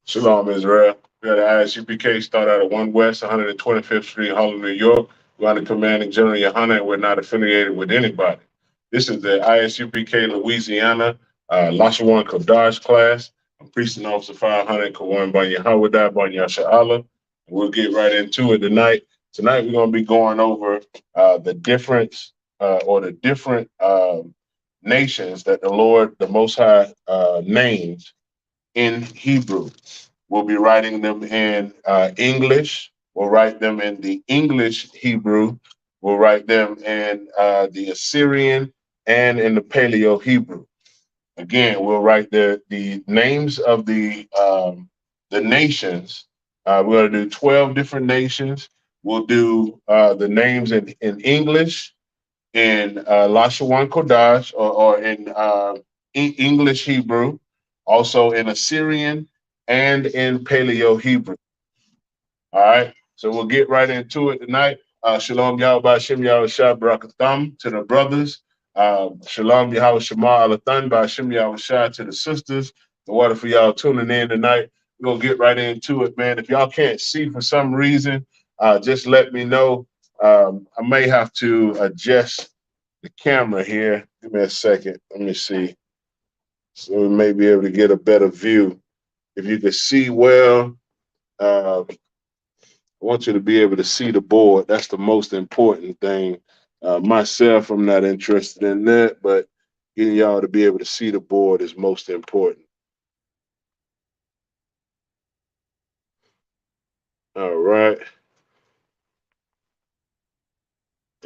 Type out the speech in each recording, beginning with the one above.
Shalom, Israel. We got an ISUPK start out at 1 West, 125th Street, Harlem, New York. We're under commanding General Yohana, and we're not affiliated with anybody. This is the ISUPK Louisiana Lashawan Qadash class. I'm Priest and Officer 500, Kawan Banya Hawadah, Banya Sha'ala. We'll get right into it tonight. Tonight, we're going to be going over the difference or the different nations that the Lord, the Most High, names in Hebrew. We'll be writing them in English. We'll write them in the English Hebrew. We'll write them in the Assyrian and in the Paleo Hebrew. Again, we'll write the names of the nations. We're going to do 12 different nations. We'll do the names in English, in Lashawan Kodash, or in English Hebrew, also in Assyrian and in Paleo Hebrew. All right, so we'll get right into it tonight. Shalom Yahweh Hashem Yahweh Shah Barakatam to the brothers. Shalom Yahweh Shema Alathan Hashem Yahweh Shah to the sisters. The water for y'all tuning in tonight. We're going to get right into it, man. If y'all can't see for some reason, just let me know. I may have to adjust the camera here. Give me a second. Let me see. So we may be able to get a better view. If you can see well, I want you to be able to see the board. That's the most important thing. Myself, I'm not interested in that, but getting y'all to be able to see the board is most important. All right.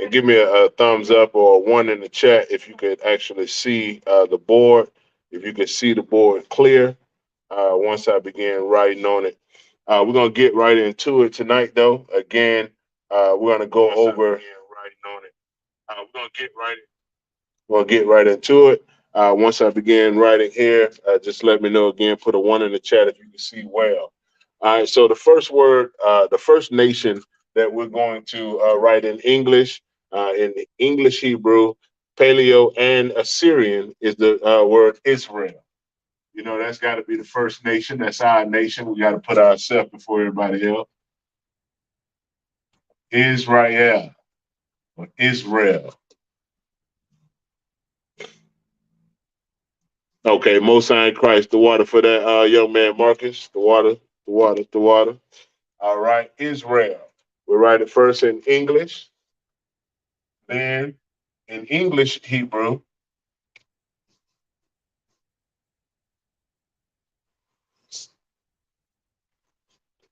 And give me a thumbs up or a one in the chat if you could actually see the board, if you could see the board clear once I begin writing on it. We're going to get right into it tonight, though. Again, we're going to go over. We're going to get right into it. Once I begin writing here, just let me know again. Put a one in the chat if you can see well. All right. So the first word, the first nation that we're going to write in English, in English Hebrew, Paleo, and Assyrian is the word Israel. You know, that's got to be the first nation. That's our nation. We got to put ourselves before everybody else. Israel or Israel. Okay, Most High in Christ, the water for that young man Marcus. The water, the water, the water. All right, Israel. We'll write it first in English, then in English Hebrew.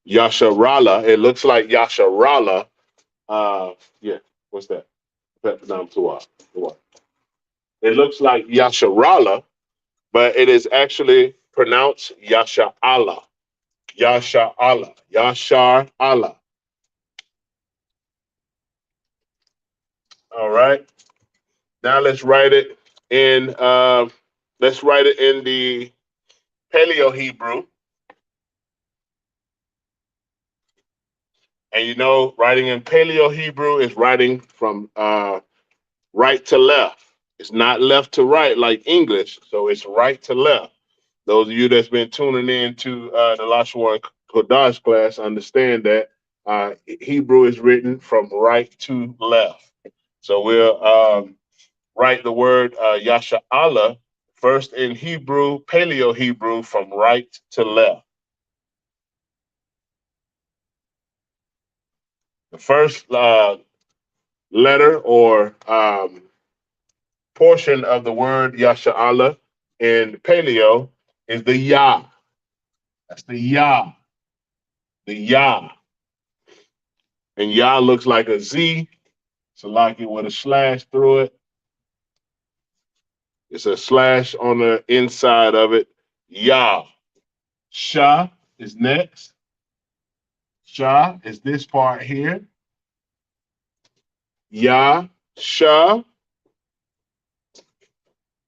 Yasharala. It looks like Yasharala. Yeah, what's that? It looks like Yasharala, but it is actually pronounced Yasha'Allah. Yasha'Allah. Yashar Allah. All right. Now let's write it in the Paleo Hebrew. And you know, writing in Paleo Hebrew is writing from right to left. It's not left to right like English, so it's right to left. Those of you that's been tuning in to the Lashawan Kodash class understand that Hebrew is written from right to left. So we'll write the word Yasha'Allah first in Hebrew, Paleo Hebrew, from right to left. The first letter or portion of the word Yasha'Allah in Paleo is the Yah. That's the Yah. The Yah. And Yah looks like a Z. So like it with a slash through it. It's a slash on the inside of it. Yah. Shah is next. Shah is this part here. Yah, Shah.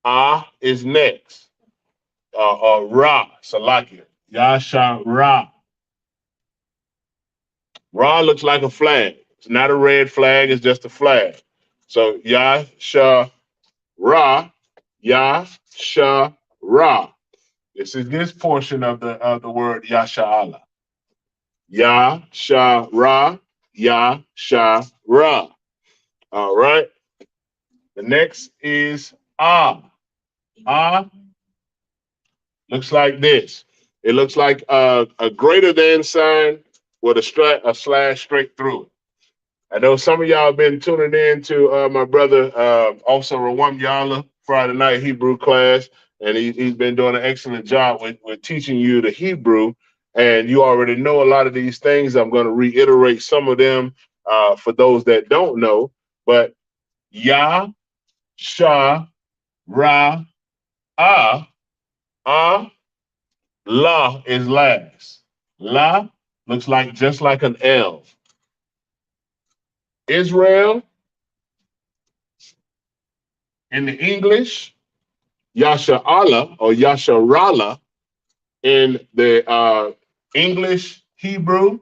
Ah is next. Ra, Salakia. Yah, Shah, Ra. Ra looks like a flag. It's not a red flag, it's just a flag. So Yah, Shah, Ra. Yah, Shah, Ra. This is this portion of the word Yasha'Allah. Yashara, Yashara. All right. The next is Ah. Ah looks like this. It looks like a greater than sign with a slash straight through it. I know some of y'all have been tuning in to my brother, also Rawam Yala, Friday night Hebrew class, and he's been doing an excellent job with teaching you the Hebrew. And you already know a lot of these things. I'm going to reiterate some of them for those that don't know. But Yah, Shah, Ra, Ah, La is last. La looks like just like an L. Israel in the English, Yasha'Allah or Yasharala in the English Hebrew.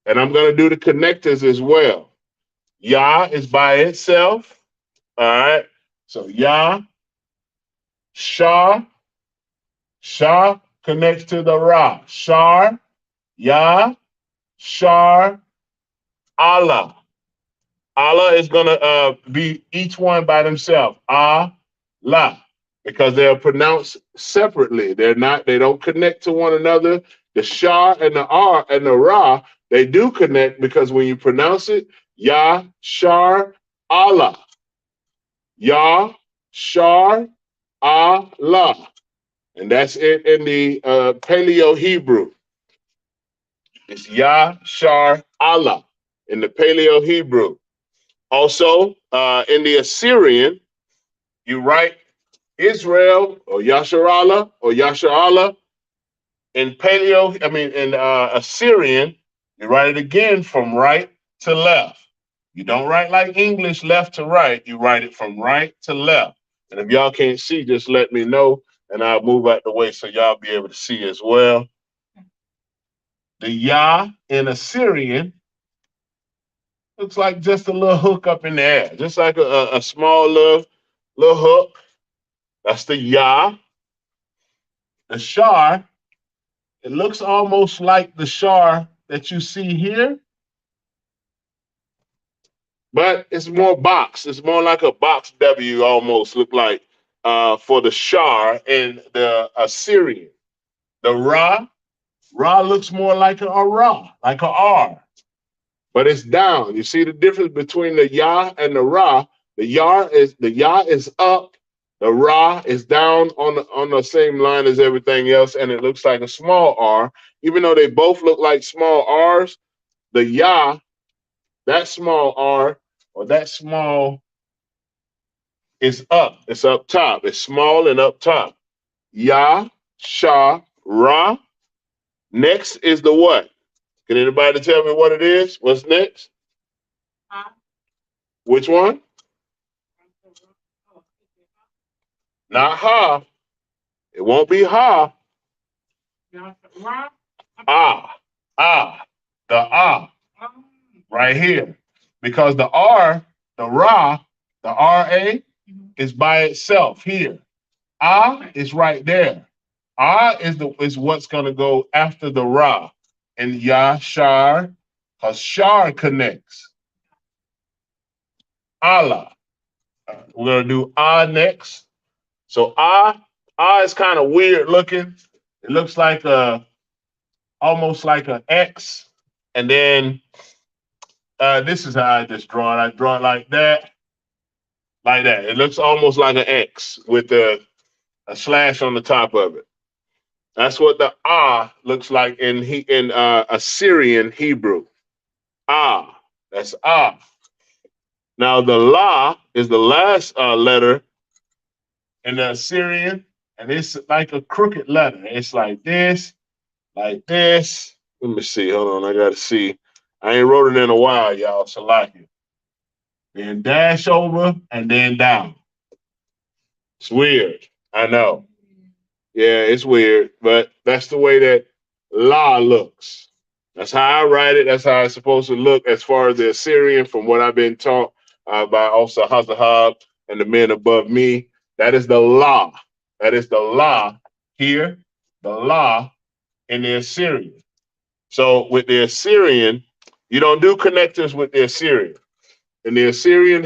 And I'm going to do the connectors as well. Yah is by itself. All right. So Yah, Shah, Shah connects to the Ra. Shar, Yah, Shar, Allah. Allah is going to be each one by themselves. La, because they're pronounced separately. They don't connect to one another. The Shah and the R and the Ra, they do connect because when you pronounce it, Yah, Shar, Allah. Yah, Shar, Allah. And that's it in the Paleo Hebrew. It's Yah, Shar, Allah in the Paleo Hebrew. Also, in the Assyrian, you write Israel or Yasharallah or Yasharallah. In Assyrian, you write it again from right to left. You don't write like English left to right. You write it from right to left. And if y'all can't see, just let me know and I'll move out the way so y'all be able to see as well. The Yah in Assyrian looks like just a little hook up in the air, just like a small little hook. That's the Yah. The Shar, it looks almost like the Shar that you see here, but it's more box. It's more like a box W almost look like for the Shar in the Assyrian. The Ra looks more like a Ra, like a R, but it's down. You see the difference between the Yah and the Ra? The Yah is up. The Ra is down on the same line as everything else, and it looks like a small R. Even though they both look like small R's, the Yah, that small R or that small is up. It's up top. It's small and up top. Yah, Shah, Ra. Next is the what? Can anybody tell me what it is? What's next? Which one? Not ha. It won't be ha. Ah. The ah. Right here. Because the R, the Ra, the RA is by itself here. Ah is right there. Ah is what's gonna go after the Ra. And Ya Shar, because Shar connects. Allah. We're gonna do Ah next. So Ah is kind of weird looking. It looks like almost like an X. And then this is how I just draw it. I draw it like that. Like that. It looks almost like an X with a slash on the top of it. That's what the Ah looks like in Assyrian Hebrew. Ah. That's Ah. Now the La is the last letter in the Assyrian, and it's like a crooked letter. It's like this, like this. Let me see. Hold on. I got to see. I ain't wrote it in a while, y'all. So like it. Then dash over and then down. It's weird. I know. Yeah, it's weird, but that's the way that La looks. That's how I write it. That's how it's supposed to look as far as the Assyrian, from what I've been taught by also Hazahab and the men above me. That is the La. That is the La here, the La in the Assyrian. So with the Assyrian, you don't do connectors with the Assyrian. In the Assyrian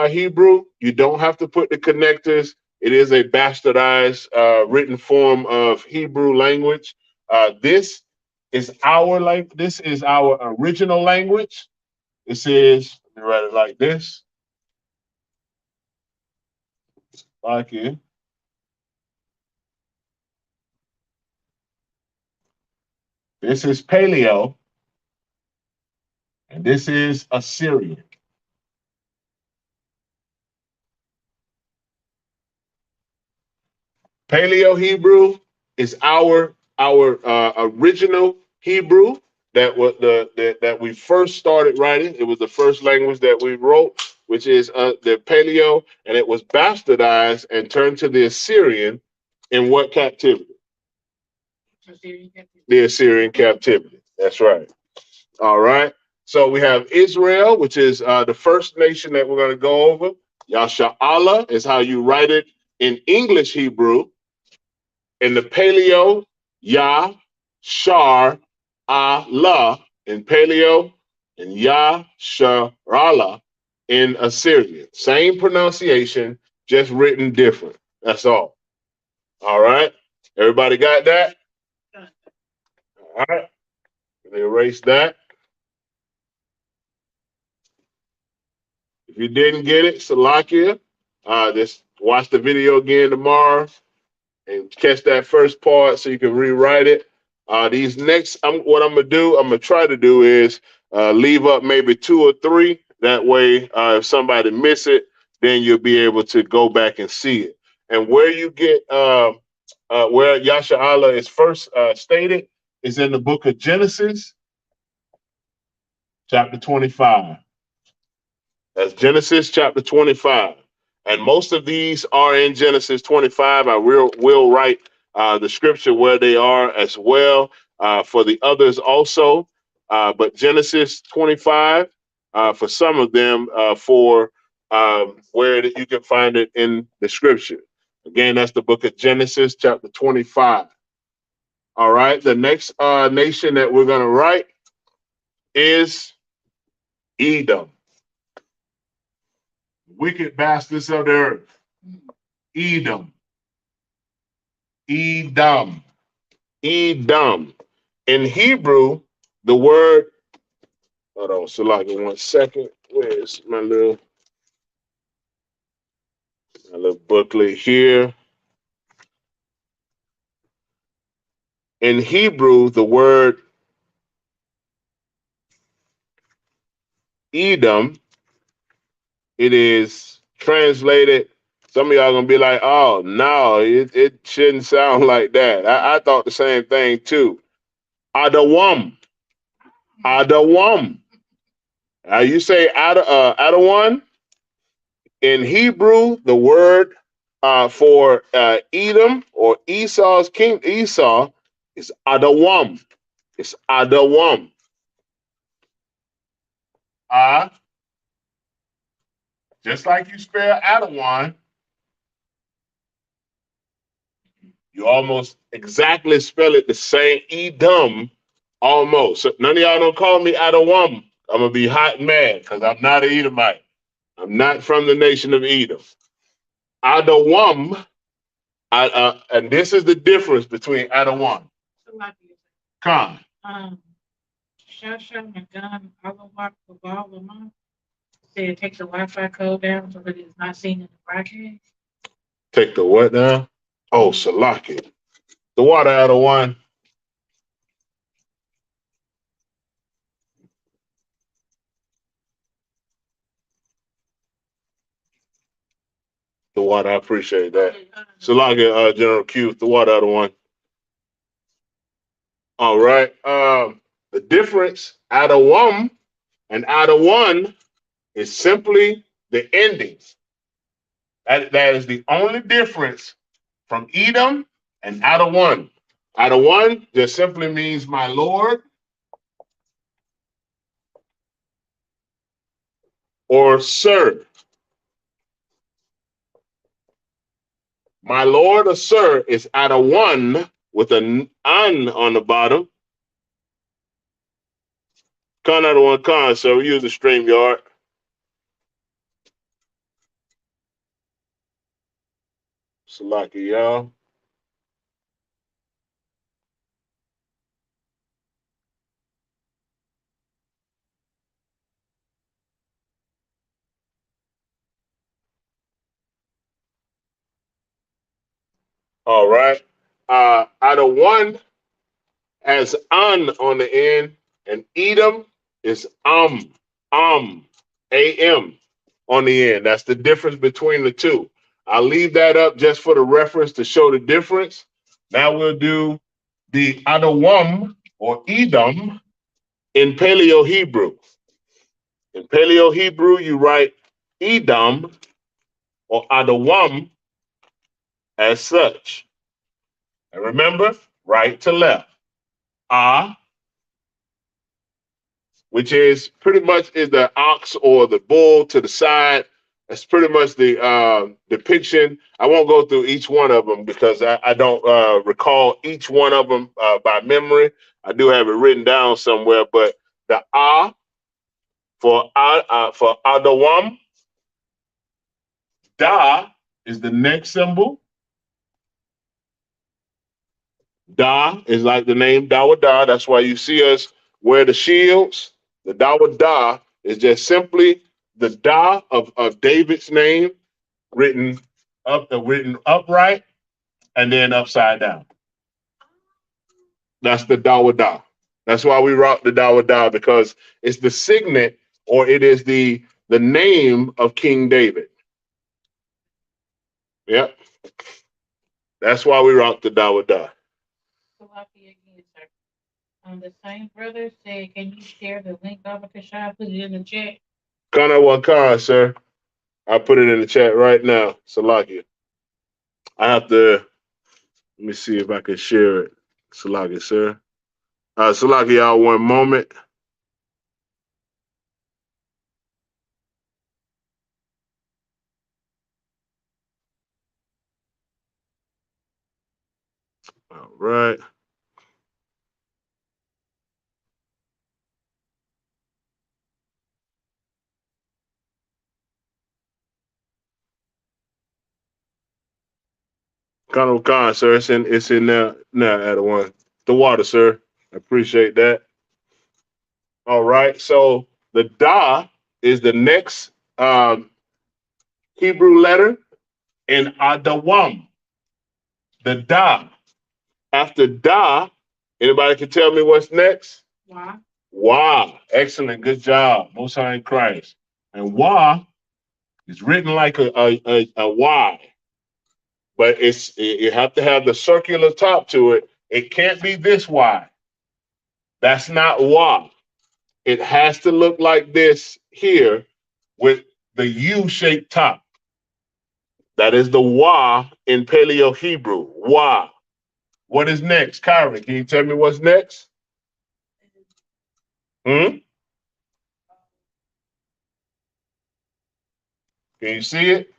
Hebrew, you don't have to put the connectors. It is a bastardized written form of Hebrew language. This is our This is our original language. It says, let me write it like this. Like here. This is Paleo, and this is Assyrian. Paleo Hebrew is our original Hebrew that we first started writing. It was the first language that we wrote, which is the Paleo, and it was bastardized and turned to the Assyrian in what captivity? The Assyrian captivity. That's right. All right. So we have Israel, which is the first nation that we're going to go over. Yasha'Allah is how you write it in English Hebrew. In the Paleo, Yah, Shar, Allah in Paleo, and Yah, Sharala in Assyrian. Same pronunciation, just written different. That's all. All right. Everybody got that? All right. Let me erase that. If you didn't get it, Salakia, just watch the video again tomorrow and catch that first part so you can rewrite it. These next, what I'm gonna try to do is leave up maybe 2 or 3. That way, if somebody miss it, then you'll be able to go back and see it. And where you get where Yasha Allah is first stated is in the book of Genesis, chapter 25. That's Genesis chapter 25. And most of these are in Genesis 25. I will write the scripture where they are as well for the others also. But Genesis 25 for some of them for where you can find it in the scripture. Again, that's the book of Genesis chapter 25. All right. The next nation that we're going to write is Edom. Wicked bastards of the earth. Edom. Edom. Edom. In Hebrew, the word, hold on, Salaki, 1 second. Where's my little booklet here? In Hebrew, the word Edom, it is translated. Some of y'all gonna be like, oh no, it shouldn't sound like that. I thought the same thing too. Adawam. Adawam. You say Adawan. In Hebrew, the word for Edom or Esau's king Esau is Adawam. It's Adawam. Just like you spell Adawan, you almost exactly spell it the same. Edom, almost. So none of y'all don't call me Adawam. I'm gonna be hot and mad because I'm not an Edomite. I'm not from the nation of Edom. Adawam, and this is the difference between Adawam. Khan. Shasha Magan Alawak Babalama said take the Wi-Fi code down so that it's not seen in the broadcast. Take the what down? Oh, Salaki. The water out of one. The water, I appreciate that. Salaki, General Q, the water out of one. All right. The difference out of one and out of one is simply the endings. That is the only difference from Edom and out of one. Out of one just simply means my Lord or sir. My lord or sir is at a one with an on the bottom. Con out of one con, so we use the StreamYard. Salaki, y'all. All right. Out of one has on the end, and Edom is am, am on the end. That's the difference between the two. I'll leave that up just for the reference to show the difference. Now we'll do the Adawam or Edom in Paleo Hebrew. In Paleo Hebrew, you write Edom or Adawam as such. And remember, right to left. Ah, which is pretty much is the ox or the bull to the side. That's pretty much the depiction. I won't go through each one of them because I don't recall each one of them by memory. I do have it written down somewhere, but the for Adawam, Da is the next symbol. Da is like the name Dawada. That's why you see us wear the shields. The Dawada is just simply the Da of David's name written written upright and then upside down. That's the Dawada. That's why we rock the Dawada, because it's the signet, or it is the name of King David. Yep. That's why we rock the Dawada. The same brother said, can you share the link over to Shah? Put it in the chat. Kana Wakan, sir. I put it in the chat right now. Salakia. I have to, let me see if I can share it. Salakia, sir. Salakia, y'all, one moment. All right. Kana Wakan, sir. It's in there now, Adawan. The water, sir. I appreciate that. All right. So the Da is the next Hebrew letter in Adawam. The Da. After Da, anybody can tell me what's next? Why? Wah. Excellent. Good job. Most High in Christ. And Wah is written like a Y, but you have to have the circular top to it. It can't be this Y. That's not Wah. It has to look like this here with the U-shaped top. That is the Wah in Paleo Hebrew. Wah. What is next? Kyrie, can you tell me what's next? Can you see it?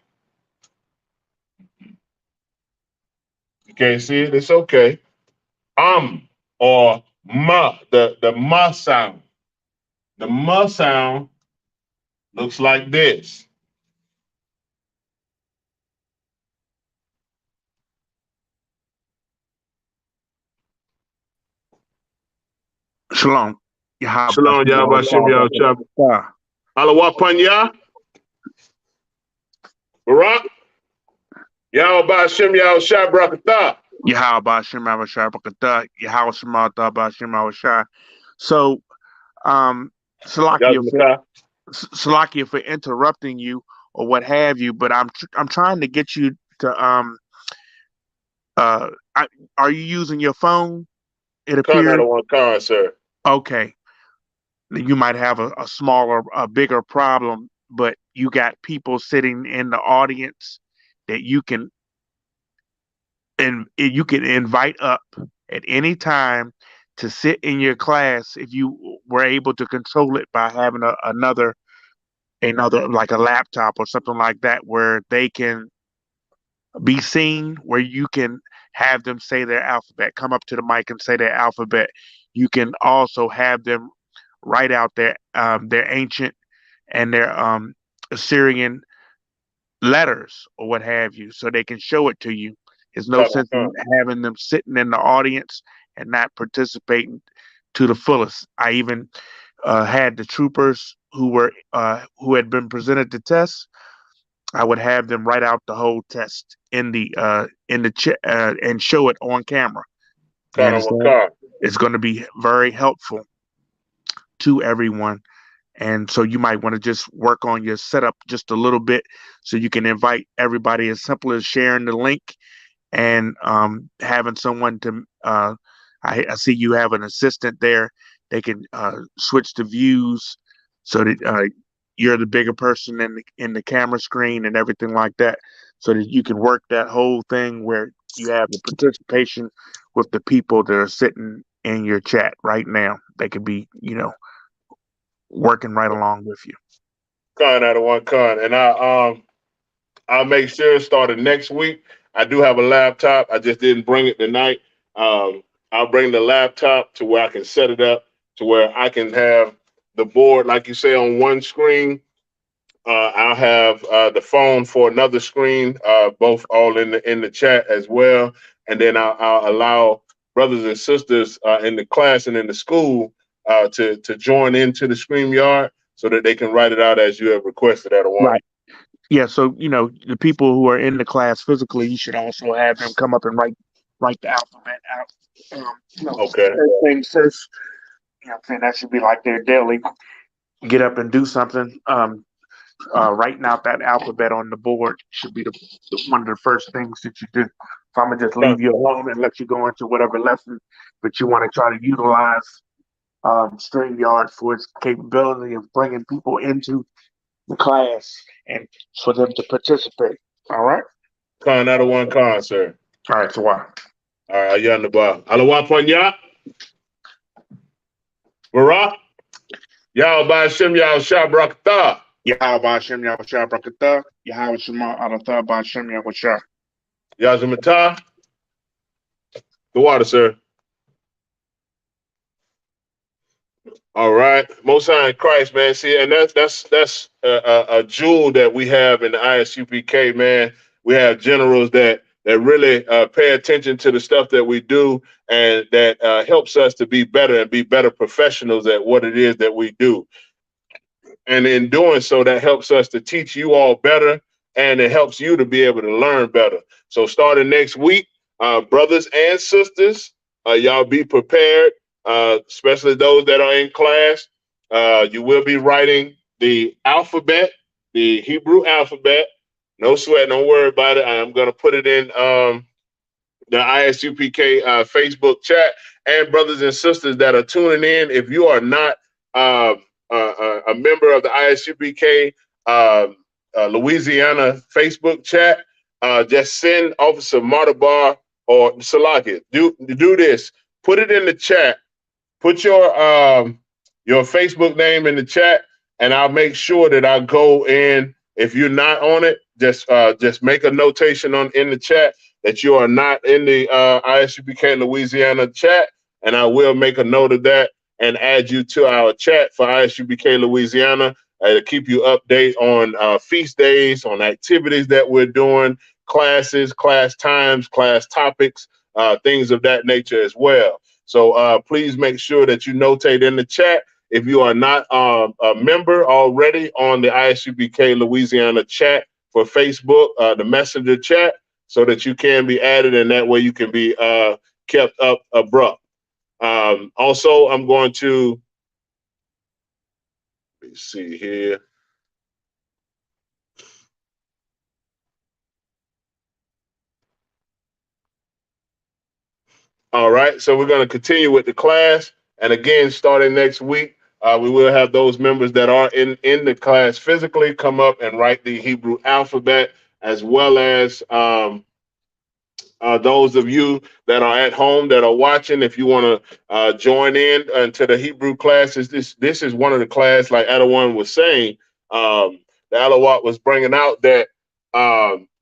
You can't see it? It's okay. Or ma, the ma sound. The ma sound looks like this. Shalom. Shalom, Yahweh Shem Yahweh. Alawa Panya. Barak. Yahweh Shem Yahweh Brakatah. Yahweh Shem Yahweh Brakatah. Yahweh Shem Yahweh. So, Salakia for interrupting you or what have you, but I'm trying to get you to are you using your phone? It appears. Car, sir. Okay. You might have a smaller, a bigger problem, but you got people sitting in the audience that you can invite up at any time to sit in your class if you were able to control it by having another like a laptop or something like that where they can be seen, where you can have them say their alphabet, come up to the mic and say their alphabet. You can also have them write out their ancient and their Assyrian letters or what have you, so they can show it to you. There's no sense in having them sitting in the audience and not participating to the fullest. I even had the troopers who had been presented the test. I would have them write out the whole test in the chat and show it on camera. You understand? It's going to be very helpful to everyone. And so you might want to just work on your setup just a little bit so you can invite everybody, as simple as sharing the link and having someone to I see you have an assistant there. They can switch the views so that you're the bigger person in the camera screen and everything like that, so that you can work that whole thing where you have the participation with the people that are sitting in your chat right now. They could be, working right along with you. Out of one con, and I'll make sure starting next week. I do have a laptop. I just didn't bring it tonight. I'll bring the laptop to where I can set it up to where I can have the board, like you say, on one screen. I'll have the phone for another screen, both all in the chat as well, and then I'll allow brothers and sisters in the class and in the school to join into the StreamYard so that they can write it out as you have requested at a one. Right. Yeah. So the people who are in the class physically, you should also have them come up and write the alphabet out. Okay. First things first. I'm saying that should be like their daily get up and do something. Writing out that alphabet on the board should be one of the first things that you do. So I'm gonna just leave you alone and let you go into whatever lesson that you want to try to utilize StreamYard for its capability of bringing people into the class and for them to participate. All right. Con out of one con, sir. All right. So why? All right. You're on the bar. Alawa Panya. Barak. Y'all by Shem Y'all Shabrakta. Yahweh Hashem Yahweh Shah Brakatah, Yahweh Shema Alatah Ba'Shem Yahweh Shah. Yazamata. The water, sir. All right. Most High in Christ, man. See, and that's a jewel that we have in the ISUPK, man. We have generals that really pay attention to the stuff that we do, and that helps us to be better and be better professionals at what it is that we do. And in doing so, that helps us to teach you all better, and it helps you to be able to learn better. So starting next week, brothers and sisters, y'all be prepared, especially those that are in class. You will be writing the alphabet, the Hebrew alphabet. No sweat, don't worry about it. I'm going to put it in the ISUPK Facebook chat. And brothers and sisters that are tuning in, if you are not a member of the ISUPK Louisiana Facebook chat, just send Officer Martabar or Salaki. Do this. Put it in the chat. Put your Facebook name in the chat, and I'll make sure that I go in. If you're not on it, just make a notation in the chat that you are not in the ISUPK Louisiana chat, and I will make a note of that and add you to our chat for ISUPK Louisiana to keep you update on feast days, on activities that we're doing, classes, class times, class topics, things of that nature as well. So please make sure that you notate in the chat if you are not a member already on the ISUPK Louisiana chat for Facebook, the messenger chat, so that you can be added, and that way you can be kept up abrupt. Also, I'm going to, let me see here. All right, so we're going to continue with the class. And again, starting next week, we will have those members that are in the class physically come up and write the Hebrew alphabet, as well as those of you that are at home that are watching. If you want to join in to the Hebrew classes, this is one of the class, like Adawan was saying, the Alawat was bringing out that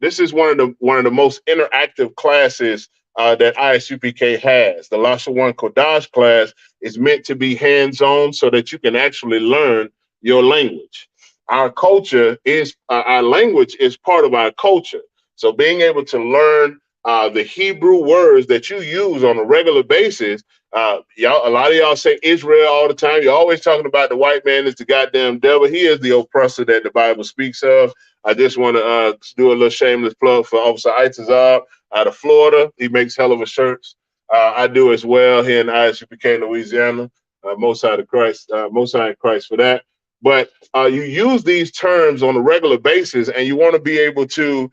this is one of the most interactive classes that ISUPK has. The Lashawan Qadash class is meant to be hands-on so that you can actually learn your language. Our culture is our language is part of our culture. So being able to learn the Hebrew words that you use on a regular basis. Y'all, a lot of y'all say Israel all the time. You're always talking about the white man is the goddamn devil. He is the oppressor that the Bible speaks of. I just want to do a little shameless plug for Officer Isupk out of Florida. He makes hell of a shirts. I do as well here in Isupk Louisiana. Most High in Christ for that. But you use these terms on a regular basis, and you want to be able to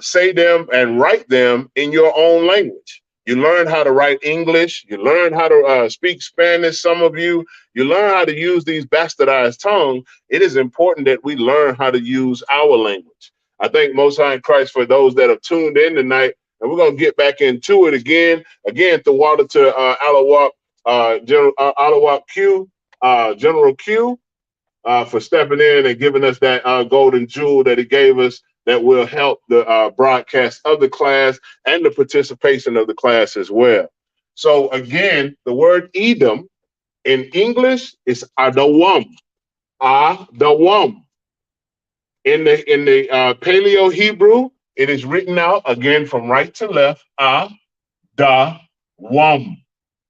say them and write them in your own language. You learn how to write English. You learn how to speak Spanish. Some of you learn how to use these bastardized tongues. It is important that we learn how to use our language. I thank Most High in Christ for those that have tuned in tonight, and we're going to get back into it again. Again, the water to Alawak Q, General Q, for stepping in and giving us that golden jewel that he gave us that will help the broadcast of the class and the participation of the class as well. So again, the word Edom in English is Adawam. Adawam. In the Paleo Hebrew, it is written out again from right to left. Adawam.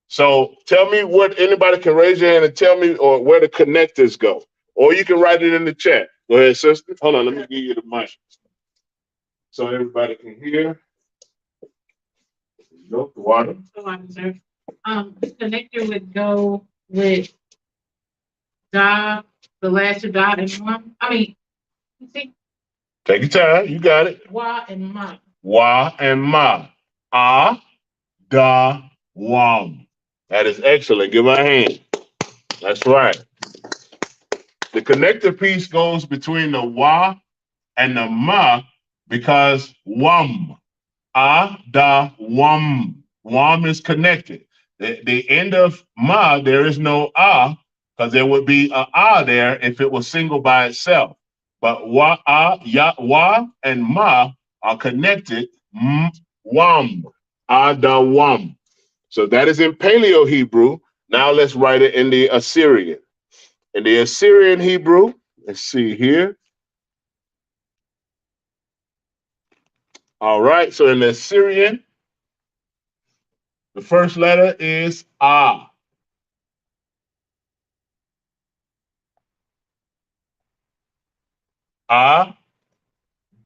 So tell me what, anybody can raise your hand and tell me or where the connectors go. Or you can write it in the chat. Go ahead, sister. Hold on, let me give you the mic so everybody can hear. Nope, the water. The connector would go with Da, the last two Da and Mom. I mean, see, take your time. You got it. Wa and Ma. Wa and Ma. Da, Wam. That is excellent. Give her a hand. That's right. The connector piece goes between the Wa and the Ma because Wam. Da, Wam. Wam is connected. The end of Ma, there is no because there would be a there if it was single by itself. But Wa and Ma are connected. Wam. Da, Wam. So that is in Paleo Hebrew. Now let's write it in the Assyrian. In the Assyrian Hebrew, let's see here. All right, so in the Assyrian, the first letter is A. A.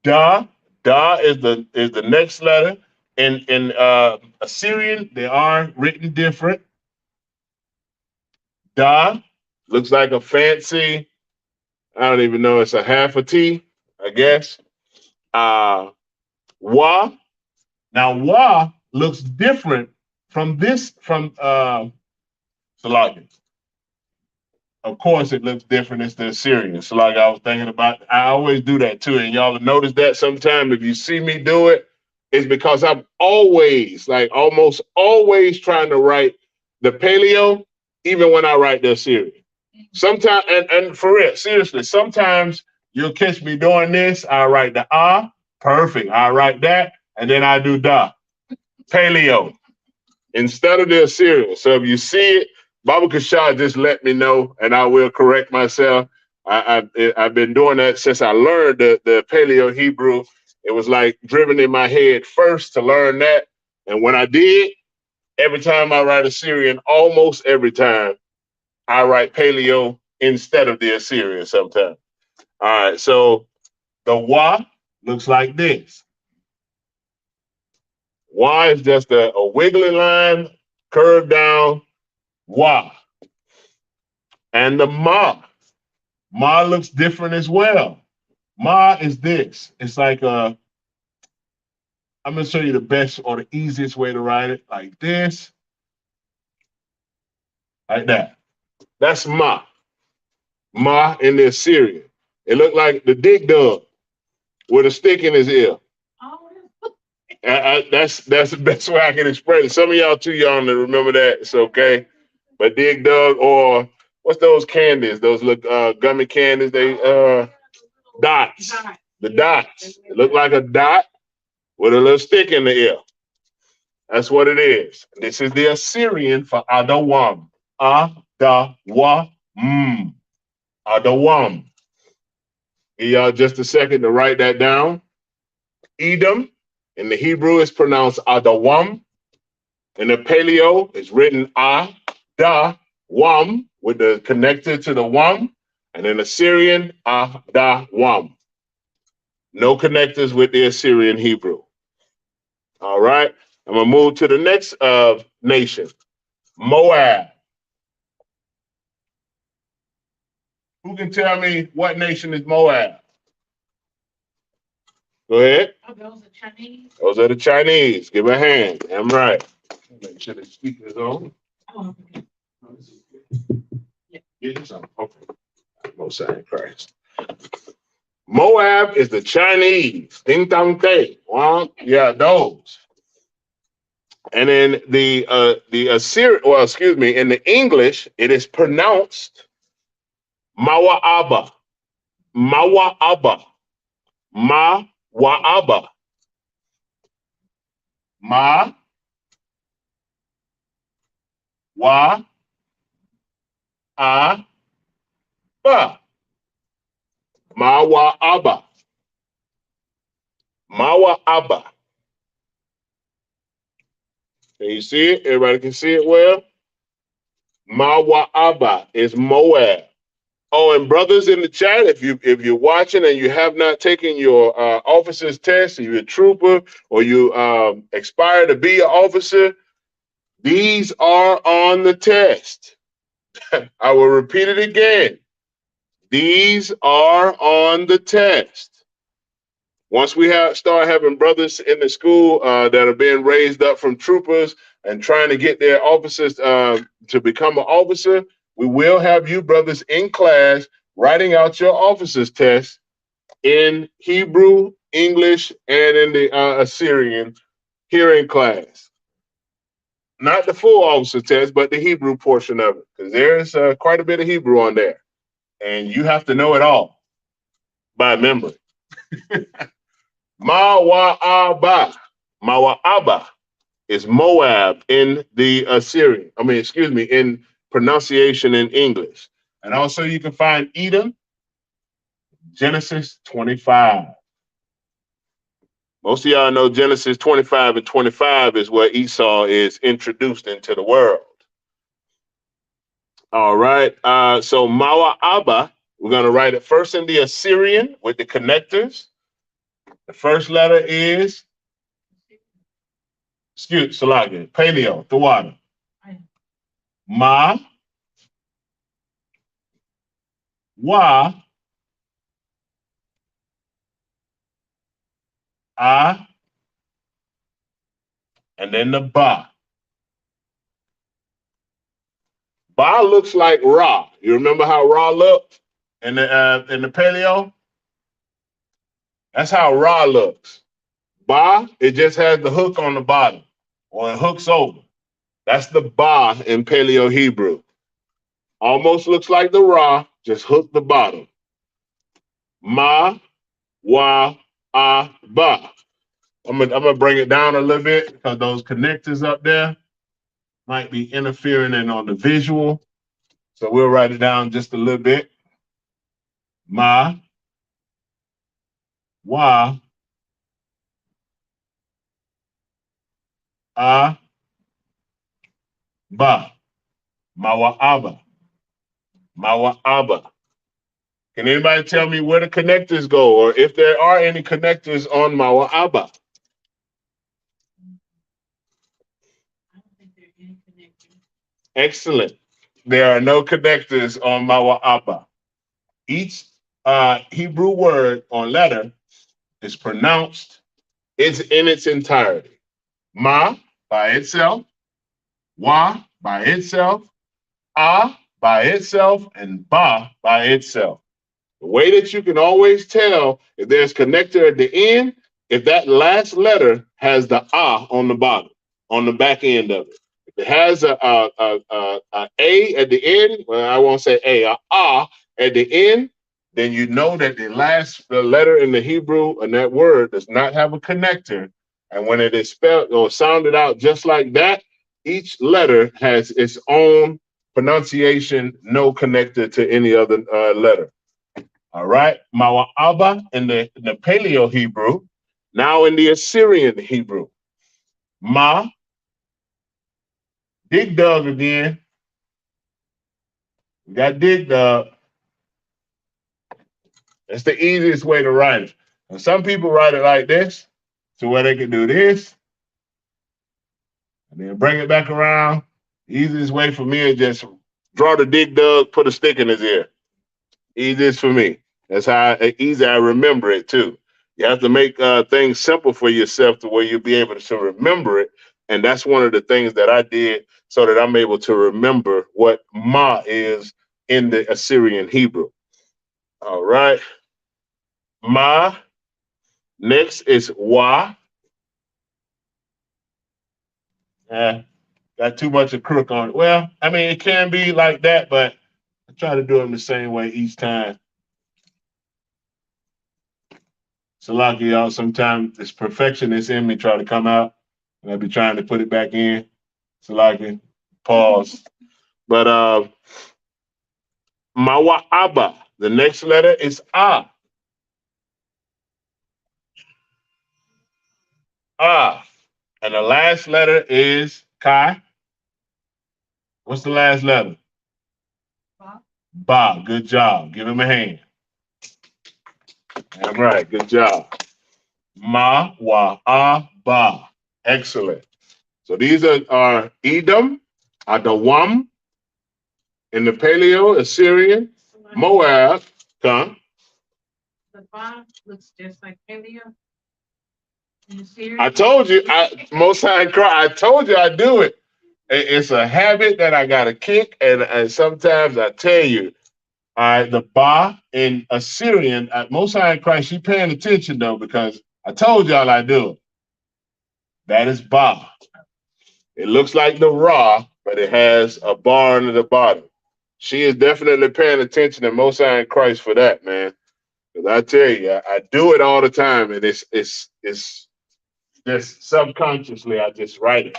Da. Da is the next letter. In Assyrian, they are written different. Da looks like a fancy, I don't even know, it's a half a T, I guess. Wa. Now, Wa looks different from Salakia. Of course, it looks different. It's the Assyrian. So like I was thinking about, I always do that too. And y'all notice that sometime if you see me do it, it's because I'm always, like almost always trying to write the Paleo, even when I write the Assyrian. Sometimes, and for real, seriously, sometimes you'll catch me doing this. I write the perfect. I write that, and then I do Da. Paleo. Instead of the Assyrian. So if you see it, Baba Kashar just let me know, and I will correct myself. I've been doing that since I learned the Paleo Hebrew. It was like driven in my head first to learn that. And when I did, every time I write Assyrian, almost every time, I write Paleo instead of the Assyrian sometimes. All right, so the Wa looks like this. Wa is just a wiggly line, curved down, Wa. And the Ma. Ma looks different as well. Ma is this. It's like I'm going to show you the best or the easiest way to write it. Like this. Like that. That's Ma. Ma in the Assyrian. It looked like the dig dug with a stick in his ear. That's the best way I can express it. Some of y'all too young to remember that. It's okay. But dig dug, or what's those candies? Those look gummy candies. They dots. The dots. It look like a dot with a little stick in the ear. That's what it is. This is the Assyrian for Adawam. Adawam. Adawam. Give y'all just a second to write that down. Edom in the Hebrew is pronounced Adawam. In the Paleo, it's written Adawam with the connector to the Wam. And in Assyrian, Adawam. No connectors with the Assyrian Hebrew. All right. I'm going to move to the next nation, Moab. Who can tell me what nation is Moab? Go ahead. Oh, those are Chinese. Those are the Chinese. Give a hand. I'm right. Make sure the speaker's on. Oh, okay. Get some. Okay. No sign Christ. Moab is the Chinese. Ding dong day. Well, yeah, those. And in the Assyrian, well, excuse me, in the English, it is pronounced Mawa'aba. Mawa'aba. Mawa'aba. Ma. Wa. A. Ba. Mawa'aba. Mawa'aba. Can you see it? Everybody can see it well? Mawa'aba is Moab. Oh, and brothers in the chat, if you're watching and you have not taken your officer's test, or you're a trooper, or you aspire to be an officer, these are on the test. I will repeat it again. These are on the test. Once we start having brothers in the school that are being raised up from troopers and trying to get their officers to become an officer, we will have you brothers in class writing out your officer's test in Hebrew, English, and in the Assyrian here in class. Not the full officer test, but the Hebrew portion of it, because there's quite a bit of Hebrew on there. And you have to know it all by memory. Mawa'aba. Mawa'aba is Moab in the Assyrian. In pronunciation in English. And also you can find Edom, Genesis 25. Most of y'all know Genesis 25 and 25 is where Esau is introduced into the world. All right. So Mawa'aba, we're going to write it first in the Assyrian with the connectors. The first letter is, Paleo, the water. Ma, wa, a, and then the ba. Ba looks like Ra. You remember how Ra looked in the Paleo? That's how Ra looks. Ba, it just has the hook on the bottom, or it hooks over. That's the Ba in Paleo Hebrew. Almost looks like the Ra, just hook the bottom. Ma, wa, a, ba. I'm gonna bring it down a little bit because those connectors up there might be interfering in on the visual. So we'll write it down just a little bit. Ma, wa, a, ba. Mawa'aba. Mawa'aba. Can anybody tell me where the connectors go, or if there are any connectors on Mawa'aba? I don't think there are any connectors. Excellent. There are no connectors on Mawa'aba. Each Hebrew word or letter is pronounced in its entirety. Ma by itself, wa by itself, a by itself, and ba by itself. The way that you can always tell if there's connector at the end, if that last letter has the a on the bottom, on the back end of it. If it has a at the end, well, I won't say a at the end, then you know that the letter in the Hebrew and that word does not have a connector. And when it is spelled or sounded out just like that, each letter has its own pronunciation, no connector to any other letter. All right. Mawa'aba in the Paleo Hebrew, now in the Assyrian Hebrew. Ma, Dig Dug again. We got Dig Dug. That's the easiest way to write it. And some people write it like this, so where they can do this, and then bring it back around. The easiest way for me is just draw the Dig Dug, put a stick in his ear. Easiest for me. That's how easy I remember it too. You have to make things simple for yourself to where you'll be able to remember it. And that's one of the things that I did so that I'm able to remember what Ma is in the Assyrian Hebrew. All right. Ma. Next is Wa. Got too much of crook on it. Well, I mean, it can be like that, but I try to do them the same way each time. So like y'all, sometimes this perfectionist in me try to come out, and I be trying to put it back in. So like pause. But Mawa'aba, the next letter is A. A. And the last letter is Kai. What's the last letter? Ba. Ba. Good job. Give him a hand. All right. Good job. Ma-wa-a-ba. Excellent. So these are Edom, Adawam, in the Paleo, Assyrian, Moab. Come. The Ba looks just like Paleo. In the series. I told you, most I cry. I told you I do it. It's a habit that I got to kick, and sometimes I tell you, the Ba in Assyrian, most high Christ, she paying attention though, because I told y'all I do it. That is Ba. It looks like the Ra, but it has a bar under the bottom. She is definitely paying attention to most high Christ for that, man. Because I tell you, I do it all the time, and it's just subconsciously, I just write it.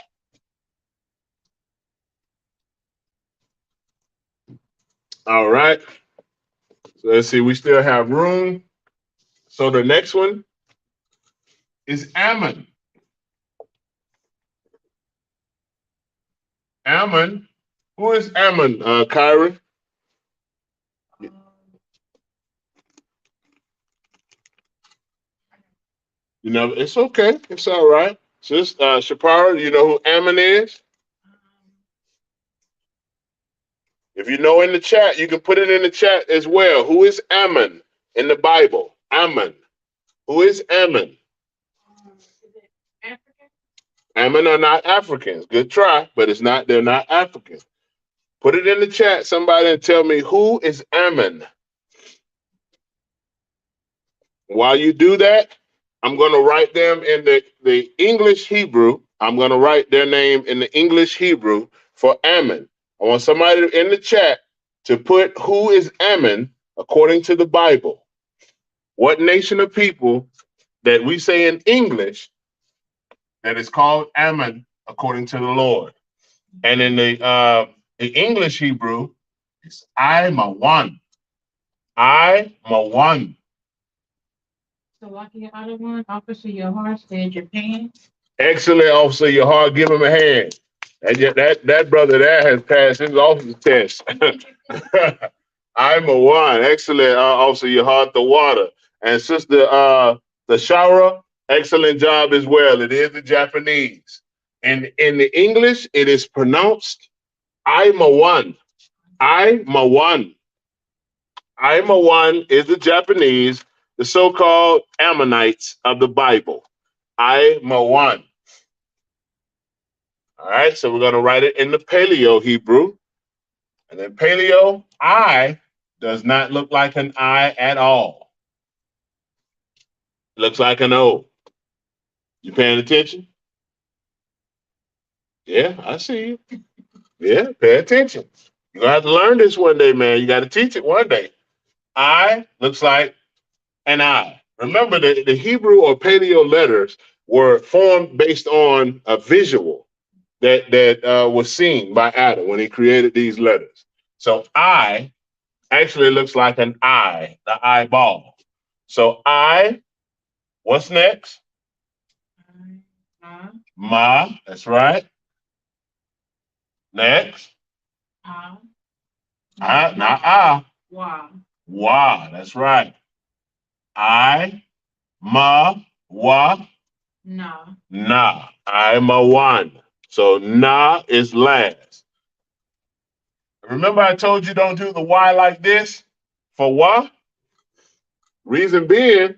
All right. So let's see, we still have room. So the next one is Ammon. Ammon. Who is Ammon, Kyra? You know, it's okay. It's all right. Sis, Shapara, you know who Ammon is? If you know in the chat, you can put it in the chat as well. Who is Ammon in the Bible? Ammon. Who is Ammon? Is it African? Ammon are not Africans. Good try, but it's not. They're not African. Put it in the chat, somebody, and tell me who is Ammon. While you do that, I'm going to write them in the English Hebrew. I'm going to write their name in the English Hebrew for Ammon. I want somebody in the chat to put who is Ammon according to the Bible. What nation of people that we say in English that is called Ammon according to the Lord? And in the English Hebrew, it's I'm a one. I'm a one. So walking out of one, Officer Your Heart said Japan. Excellent, Officer Your Heart. Give him a hand. That brother there has passed his officer test. I'm a one. Excellent, Officer Your Heart, the water. And Sister the shower, excellent job as well. It is the Japanese. And in the English, it is pronounced I'm a one. I'm a one. I'm a one is the Japanese, the so-called Ammonites of the Bible. I'm a one. All right, so we're going to write it in the Paleo Hebrew. And then Paleo, I does not look like an I at all. It looks like an O. You paying attention? Yeah, I see you. Yeah, pay attention. You're going to have to learn this one day, man. You got to teach it one day. I looks like an eye. Remember, the Hebrew or Paleo letters were formed based on a visual that was seen by Adam when he created these letters. So I actually looks like an eye, the eyeball. So I, what's next? Ma, that's right. Next. Not ah. Wa, that's right. I, ma, wa, na. I'm a one. So na is last. Remember I told you don't do the Y like this for wa? Reason being,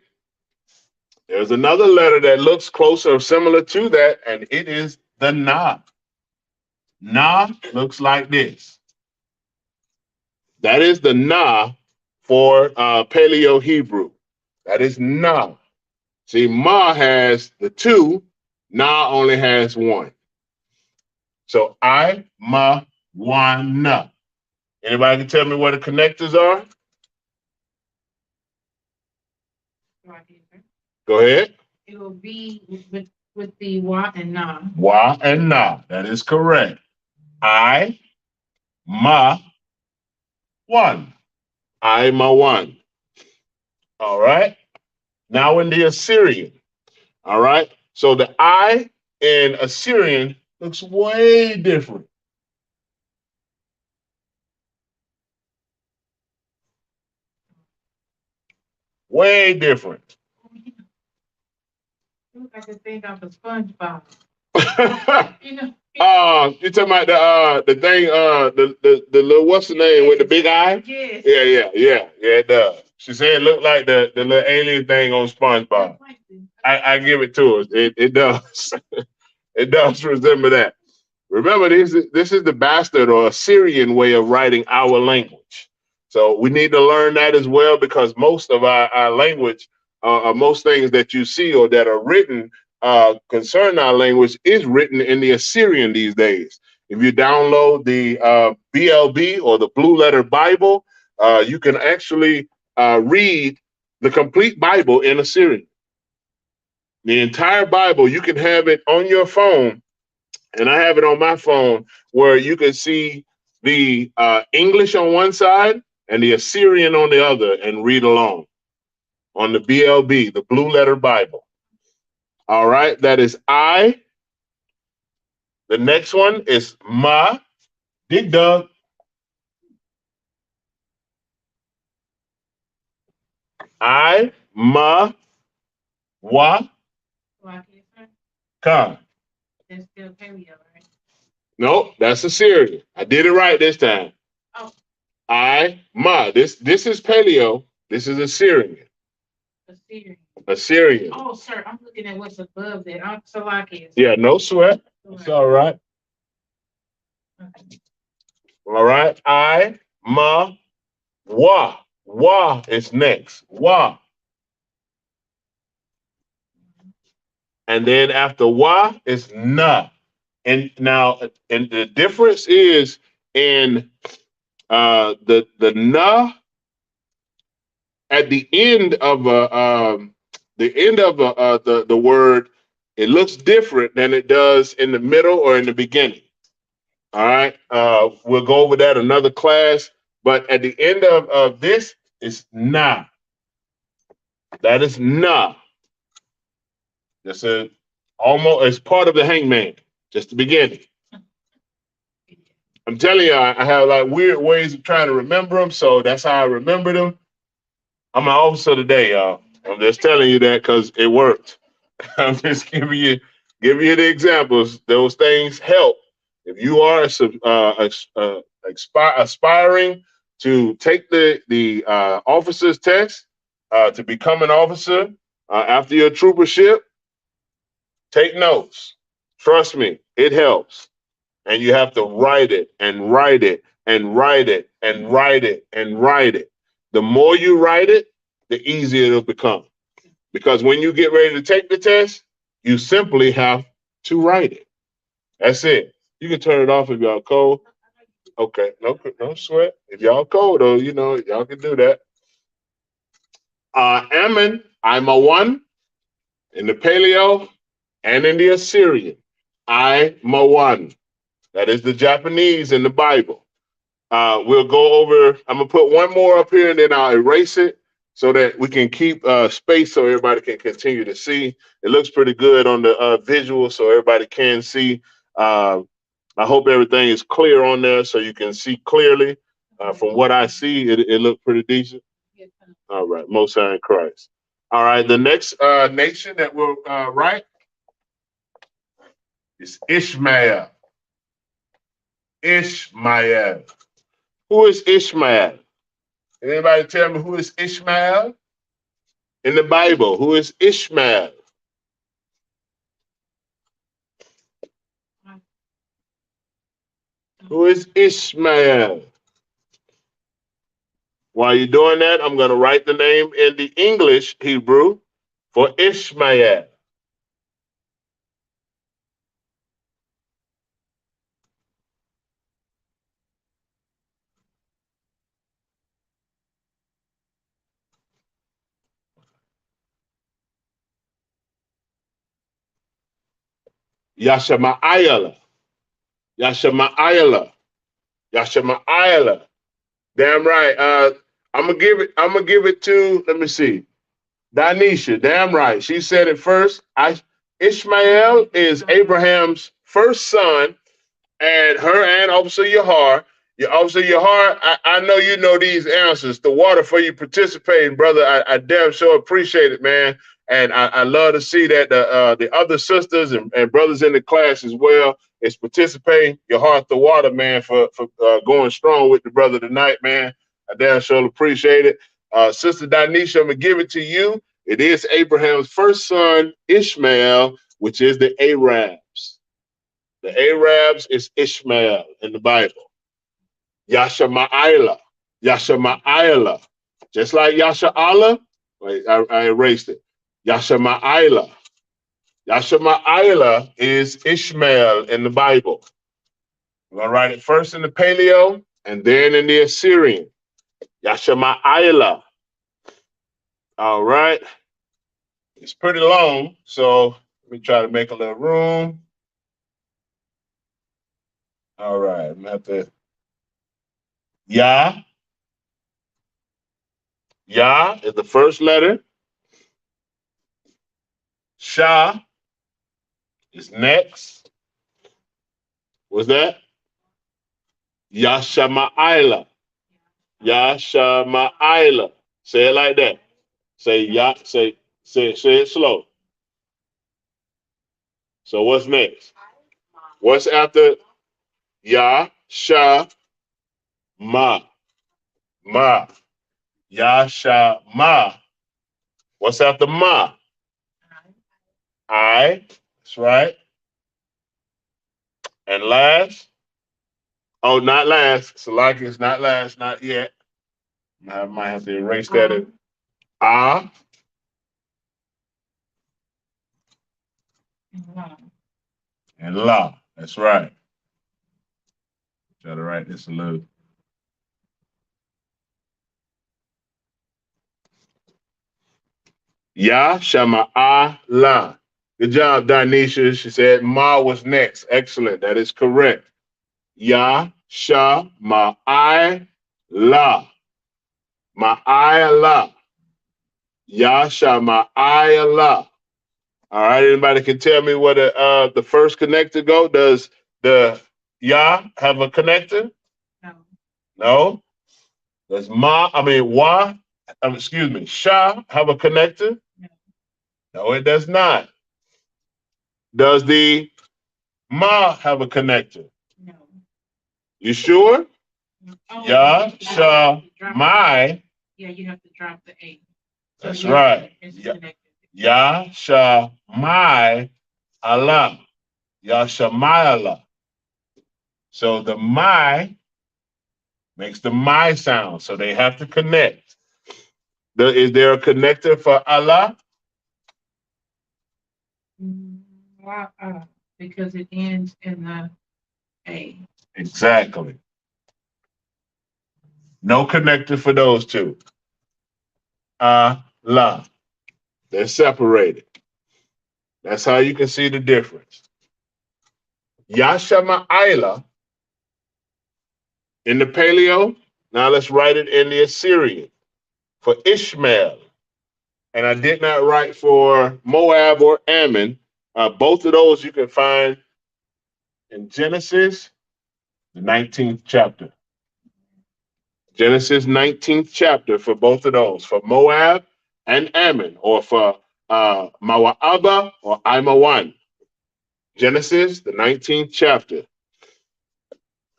there's another letter that looks closer or similar to that, and it is the na. Na looks like this. That is the na for Paleo Hebrew. That is na. See, ma has the two, na only has one. So I, ma, one, na. Anybody can tell me what the connectors are? Go ahead. It will be with the wa and na. Wa and na. That is correct. I, ma, one. I, ma, one. All right. Now in the Assyrian. All right. So the I in Assyrian looks way different. Way different. I can think of a SpongeBob. You talking about the thing, the little, what's the name with the big eye? Yes. Yeah, it does. She said it looked like the little alien thing on SpongeBob. I give it to her. It does. It does resemble that. Remember, this is the bastard or Assyrian way of writing our language. So we need to learn that as well, because most of our language, most things that you see or that are written concerning our language is written in the Assyrian these days. If you download the BLB or the Blue Letter Bible, you can actually read the complete Bible in Assyrian. The entire Bible, you can have it on your phone, and I have it on my phone, where you can see the English on one side and the Assyrian on the other and read along on the BLB, the Blue Letter Bible. All right, that is I. The next one is ma. Dig Dug. I, ma, wa, ka. That's still paleo, right? No, that's Assyrian. I did it right this time. Oh. I, ma. This is Paleo. This is Assyrian. Assyrian. Oh, sir, I'm looking at what's above that. I'm so like Yeah, no sweat. It's all right. Okay. All right. I, ma, wa. Wa is next. Wa. And then after wa is na. And now, and the difference is in the na at the end of the word. It looks different than it does in the middle or in the beginning. All right. We'll go over that another class. But at the end of this is na. That is na. That's almost as part of the hangman, just the beginning. I'm telling you, I have like weird ways of trying to remember them, so that's how I remember them. I'm an officer today, y'all. I'm just telling you that because it worked. I'm just giving you the examples. Those things help. If you are aspiring to take the officer's test to become an officer after your troopership, take notes. Trust me, it helps. And you have to write it and write it and write it and write it and write it. The more you write it, the easier it'll become. Because when you get ready to take the test, you simply have to write it. That's it. You can turn it off if y'all cold. Okay, no sweat. If y'all cold though, y'all can do that. Ammon, I'm a one in the Paleo and in the Assyrian. I'm a one. That is the Japanese in the Bible. We'll go over, I'm going to put one more up here and then I'll erase it so that we can keep space so everybody can continue to see. It looks pretty good on the visual so everybody can see. I hope everything is clear on there so you can see clearly. From what I see, it looked pretty decent. All right, Most High in Christ. All right, the next nation that we'll write is Ishmael. Ishmael. Who is Ishmael? Can anybody tell me who is Ishmael? In the Bible, who is Ishmael? Who is Ishmael? While you're doing that, I'm going to write the name in the English Hebrew for Ishmael. Yashama'ayala. Yashama'ayala. Yashama'ayala. Damn right. I'm gonna give it to, let me see. Danisha, damn right. She said it first. Ishmael is Abraham's first son, and her and Officer Yahar. Officer Yahar, I know you know these answers. The water for you participating, brother. I damn sure appreciate it, man. And I love to see that the other sisters and brothers in the class as well is participating. Your heart, the water, man, for going strong with the brother tonight, man. I damn sure appreciate it. Sister Danisha, I'm gonna give it to you. It is Abraham's first son, Ishmael, which is the Arabs. The Arabs is Ishmael in the Bible. Yashama'ayla. Yashama'ayla. Just like Yasha Allah. Wait, I erased it. Yashama'ayla. Yashama'ayla is Ishmael in the Bible. I'm going to write it first in the Paleo and then in the Assyrian. Yashama'ayla. All right. It's pretty long, so let me try to make a little room. All right. I'm going to have to. Yah. Yah is the first letter. Shah is next. What's that? Yashama'ayla. Yashama'ayla. Say it like that. Say it slow. So what's next? What's after Ya Sha Ma? Ma. Ya Sha Ma. What's after Ma? I. That's right. And last? Oh, not last. Salaki is not last, not yet. I might have to erase that. Ah. And La. That's right. Try to write this a little. Ya Shama La. Good job, Danisha. She said Ma was next. Excellent. That is correct. Ya Shama La. Ma'ayala. Ya Shama La. All right. Anybody can tell me what the first connector go? Does the Ya have a connector? No. No. Does Wa, excuse me, Sha have a connector? No. No, it does not. Does the Ma have a connector? No. You sure? Oh, Ya, Sha, My. Yeah, you have to drop the A. So That's right. Ya, Sha, My, Allah. Ya, Sha, My, Allah. So the My makes the My sound. So they have to connect. Is there a connector for Allah? Wow, because it ends in the A. Exactly. No connector for those two. La. They're separated. That's how you can see the difference. Yashama'ila in the Paleo. Now let's write it in the Assyrian for Ishmael. And I did not write for Moab or Ammon. Both of those you can find in Genesis, the 19th chapter. Genesis 19th chapter for both of those, for Moab and Ammon, or for Mawa'aba or Imawan. Genesis, the 19th chapter.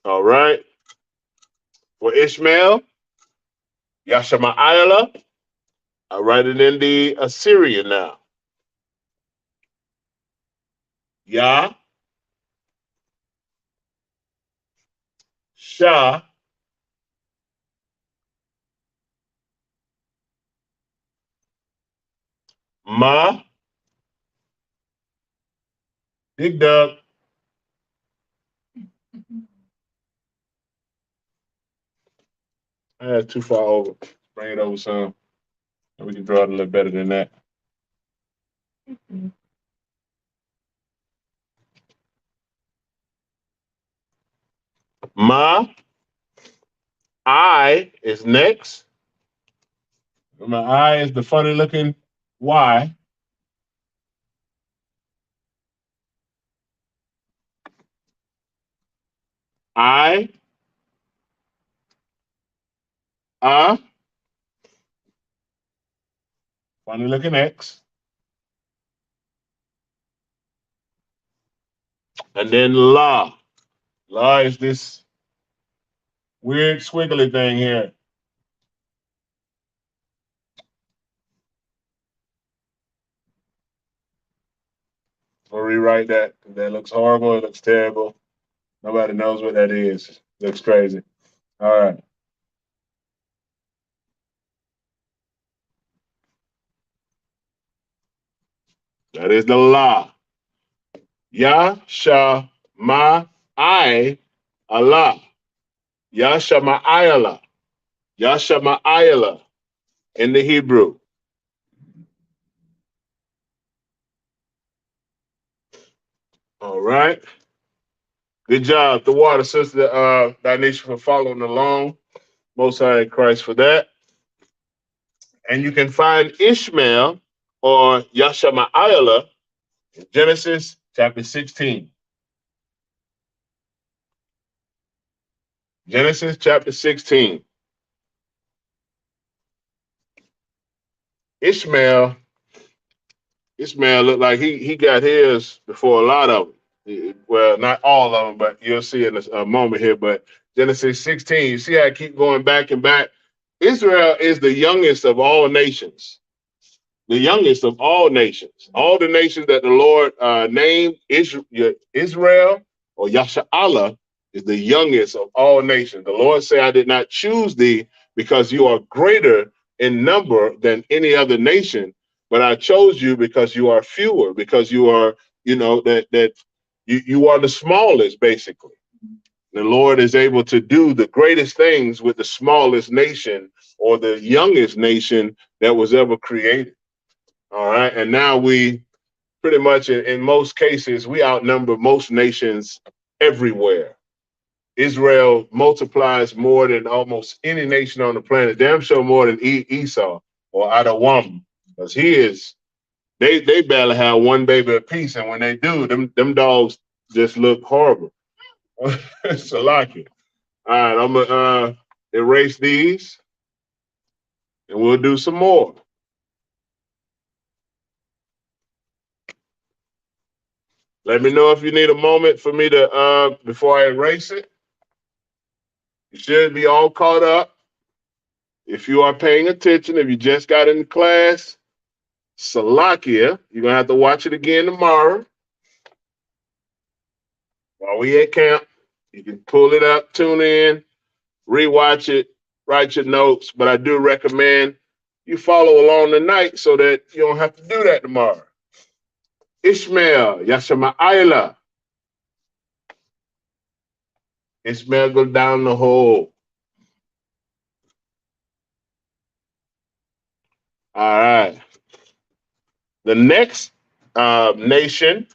All right. For Ishmael, Yashama'ila, I write it in the Assyrian now. Ya, Sha, Ma, Big Dub. That's too far over. Bring it over some. And we can draw it a little better than that. Ma, I is next. My I is the funny looking Y. I, funny looking X. And then La. La is this weird squiggly thing here. I'll rewrite that. That looks horrible. It looks terrible. Nobody knows what that is. Looks crazy. All right. That is the La. Ya, Sha, Ma, I, Allah. Ya, Sha, Ma, I, Allah. Ya, Sha, Ma, I, Allah in the Hebrew. All right. Good job, the water sister Dinesha, for following along. Most High in Christ for that. And you can find Ishmael or Yashama'ayala in Genesis chapter 16. Genesis chapter 16. Ishmael looked like he got his before a lot of them. Well, not all of them, but you'll see in a moment here. But Genesis 16, you see how I keep going back and back. Israel is the youngest of all nations. The youngest of all nations. All the nations that the Lord named, Israel or Yasha'Allah is the youngest of all nations. The Lord said, I did not choose thee because you are greater in number than any other nation, but I chose you because you are fewer, because you are, that you are the smallest, basically. The Lord is able to do the greatest things with the smallest nation or the youngest nation that was ever created. All right. And now we pretty much, in most cases, we outnumber most nations everywhere. Israel multiplies more than almost any nation on the planet. Damn sure more than Esau or Adawam. Because they barely have one baby apiece. And when they do, them dogs just look horrible. Salaki. All right, I'm going to erase these and we'll do some more. Let me know if you need a moment for me to, before I erase it. You should be all caught up. If you are paying attention, if you just got in class, Salakia, you're going to have to watch it again tomorrow. While we at camp, you can pull it up, tune in, rewatch it, write your notes. But I do recommend you follow along tonight so that you don't have to do that tomorrow. Ishmael, Yashama'ayla. Ishmael go down the hole. All right. The next nation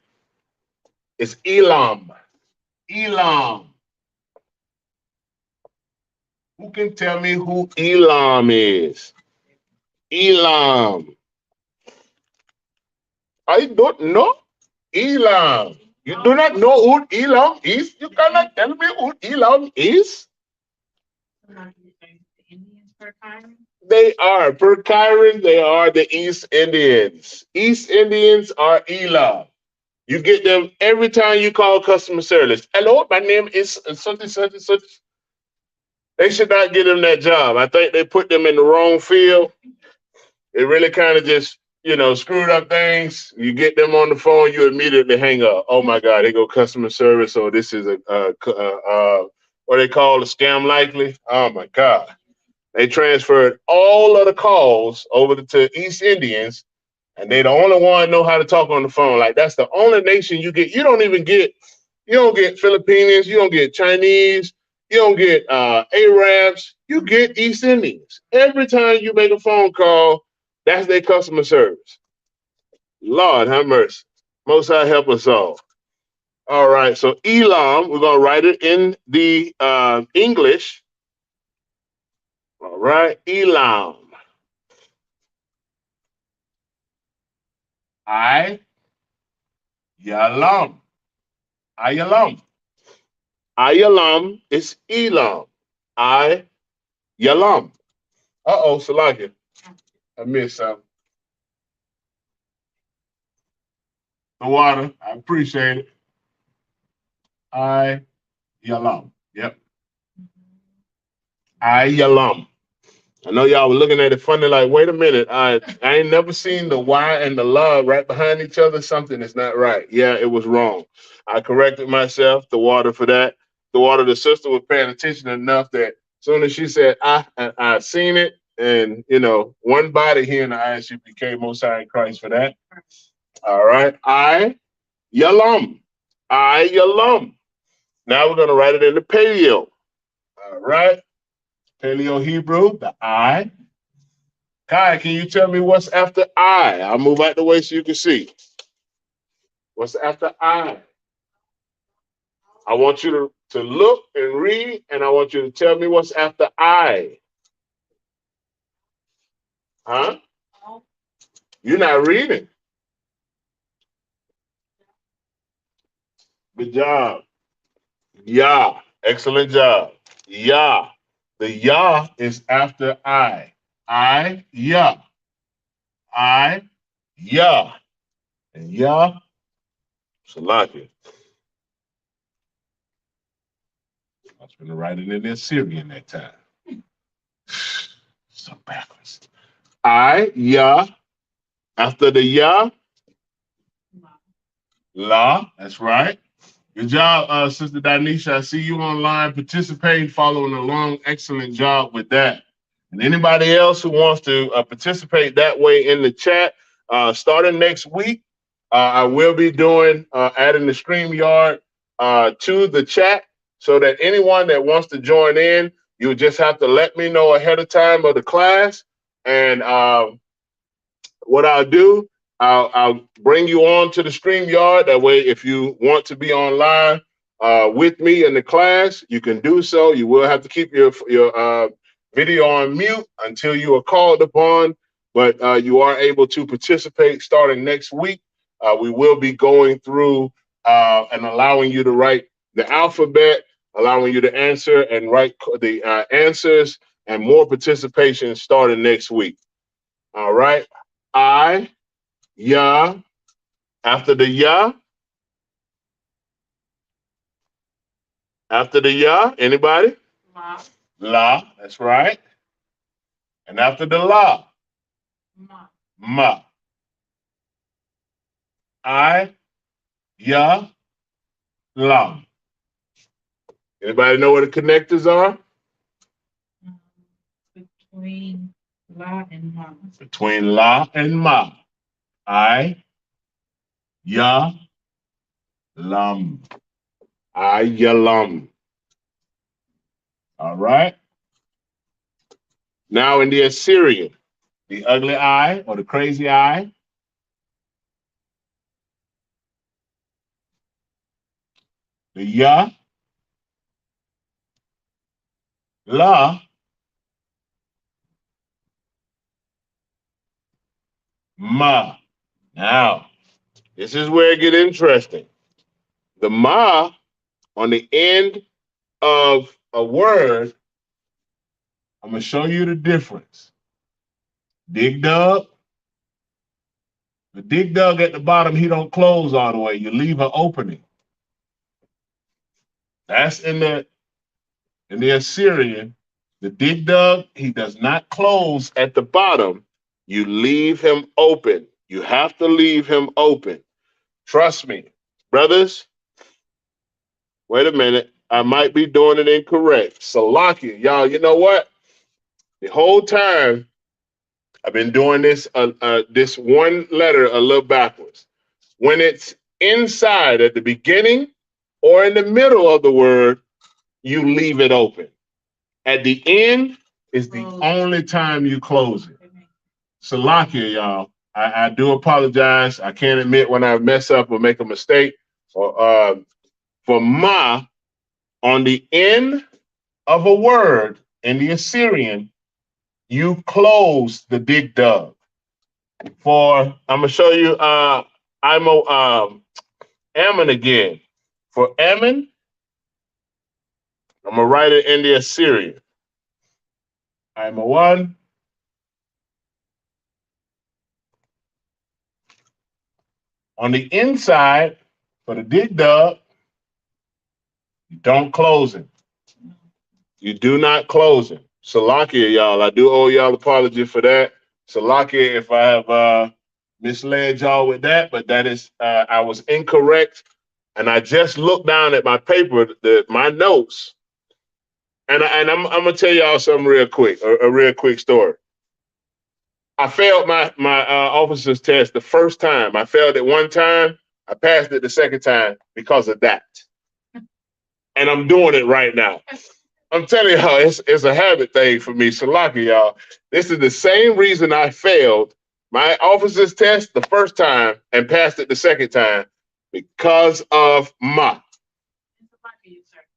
is Elam. Elam. Who can tell me who Elam is? Elam. I don't know. Elam. You do not know who Elam is? You cannot tell me who Elam is? They are, per Kyron, they are the East Indians. East Indians are Elam. You get them every time you call customer service. Hello, my name is such and such and such. They should not give them that job. I think they put them in the wrong field. It really kind of just, screwed up things. You get them on the phone, you immediately hang up. Oh my God, they go customer service, or this is what they call a scam likely. Oh my God. They transferred all of the calls over to East Indians, and they the only one know how to talk on the phone. Like that's the only nation you get. You don't get Filipinos, you don't get Chinese, you don't get Arabs, you get East Indians. Every time you make a phone call, that's their customer service. Lord have mercy. Most High help us all. All right, so Elam, we're gonna write it in the English. All right, Elam. Yalam. Ayalam. Ayalam is Elam. Yalam. Uh-oh, Salakia. I missed something. The water. I appreciate it. Yalam. Yep. Yalam. I know y'all were looking at it funny, like, wait a minute. I ain't never seen the Y and the La right behind each other. Something is not right. Yeah, it was wrong. I corrected myself, the water for that. The water, the sister was paying attention enough that as soon as she said, I seen it. And, one body here in the ISUPK, Most High in Christ for that. All right. Yalam. Yalam. Now we're going to write it in the Paleo. All right. Paleo Hebrew, the I. Kai, can you tell me what's after I? I'll move out the way so you can see. What's after I? I want you to look and read, and I want you to tell me what's after I. Huh? You're not reading. Good job. Yeah. Excellent job. Yeah. The Yah is after I. Yah. Yah. And Yah, Salakia. I was going to write it in there Syrian that time. So backwards. Yah. After the Yah, La. That's right. Good job, Sister Danisha. I see you online participating, following along. Excellent job with that. And anybody else who wants to participate that way in the chat, starting next week, I will be doing adding the StreamYard to the chat so that anyone that wants to join in, you just have to let me know ahead of time of the class. And what I'll do, I'll bring you on to the StreamYard. That way, if you want to be online with me in the class, you can do so. You will have to keep your video on mute until you are called upon, but you are able to participate starting next week. We will be going through and allowing you to write the alphabet, allowing you to answer and write the answers, and more participation starting next week. All right. Yah. After the Yah. After the Yah, anybody? La. La, that's right. And after the La. Ma. Ma. Yah, Lam. Anybody know what the connectors are? Between La and Ma. Between La and Ma. Yah, Lam. Yalam. All right. Now in the Assyrian. the ugly eye or the crazy eye. The ya, la, ma. Now, this is where it gets interesting. The ma on the end of a word, I'm going to show you the difference. Dig dug. The dig dug at the bottom, he don't close all the way. You leave an opening. That's in the Assyrian. The dig dug, he does not close at the bottom. You leave him open. You have to leave him open. Trust me, brothers. Wait a minute. I might be doing it incorrect. Salakia, y'all, you know what? The whole time I've been doing this this one letter a little backwards. When it's inside at the beginning or in the middle of the word, you leave it open. At the end is the only time you close it. Salakia, y'all. I do apologize. I can't admit when I mess up or make a mistake. Or for ma, on the end of a word in the Assyrian, you close the dig dug. For I'm gonna show you Ammon again. For Ammon, I'm gonna write it in the Assyrian. I'm a one. On the inside, for the dig dug, you don't close it. You do not close it. Salakia, y'all. I do owe y'all apology for that. Salakia, if I have misled y'all with that, but that is I was incorrect. And I just looked down at my paper, my notes, and I'm gonna tell y'all something real quick, a real quick story. I failed my officer's test the first time. I failed it one time. I passed it the second time because of that. And I'm doing it right now. I'm telling y'all, it's a habit thing for me. So lucky, y'all. This is the same reason I failed my officer's test the first time and passed it the second time because of ma.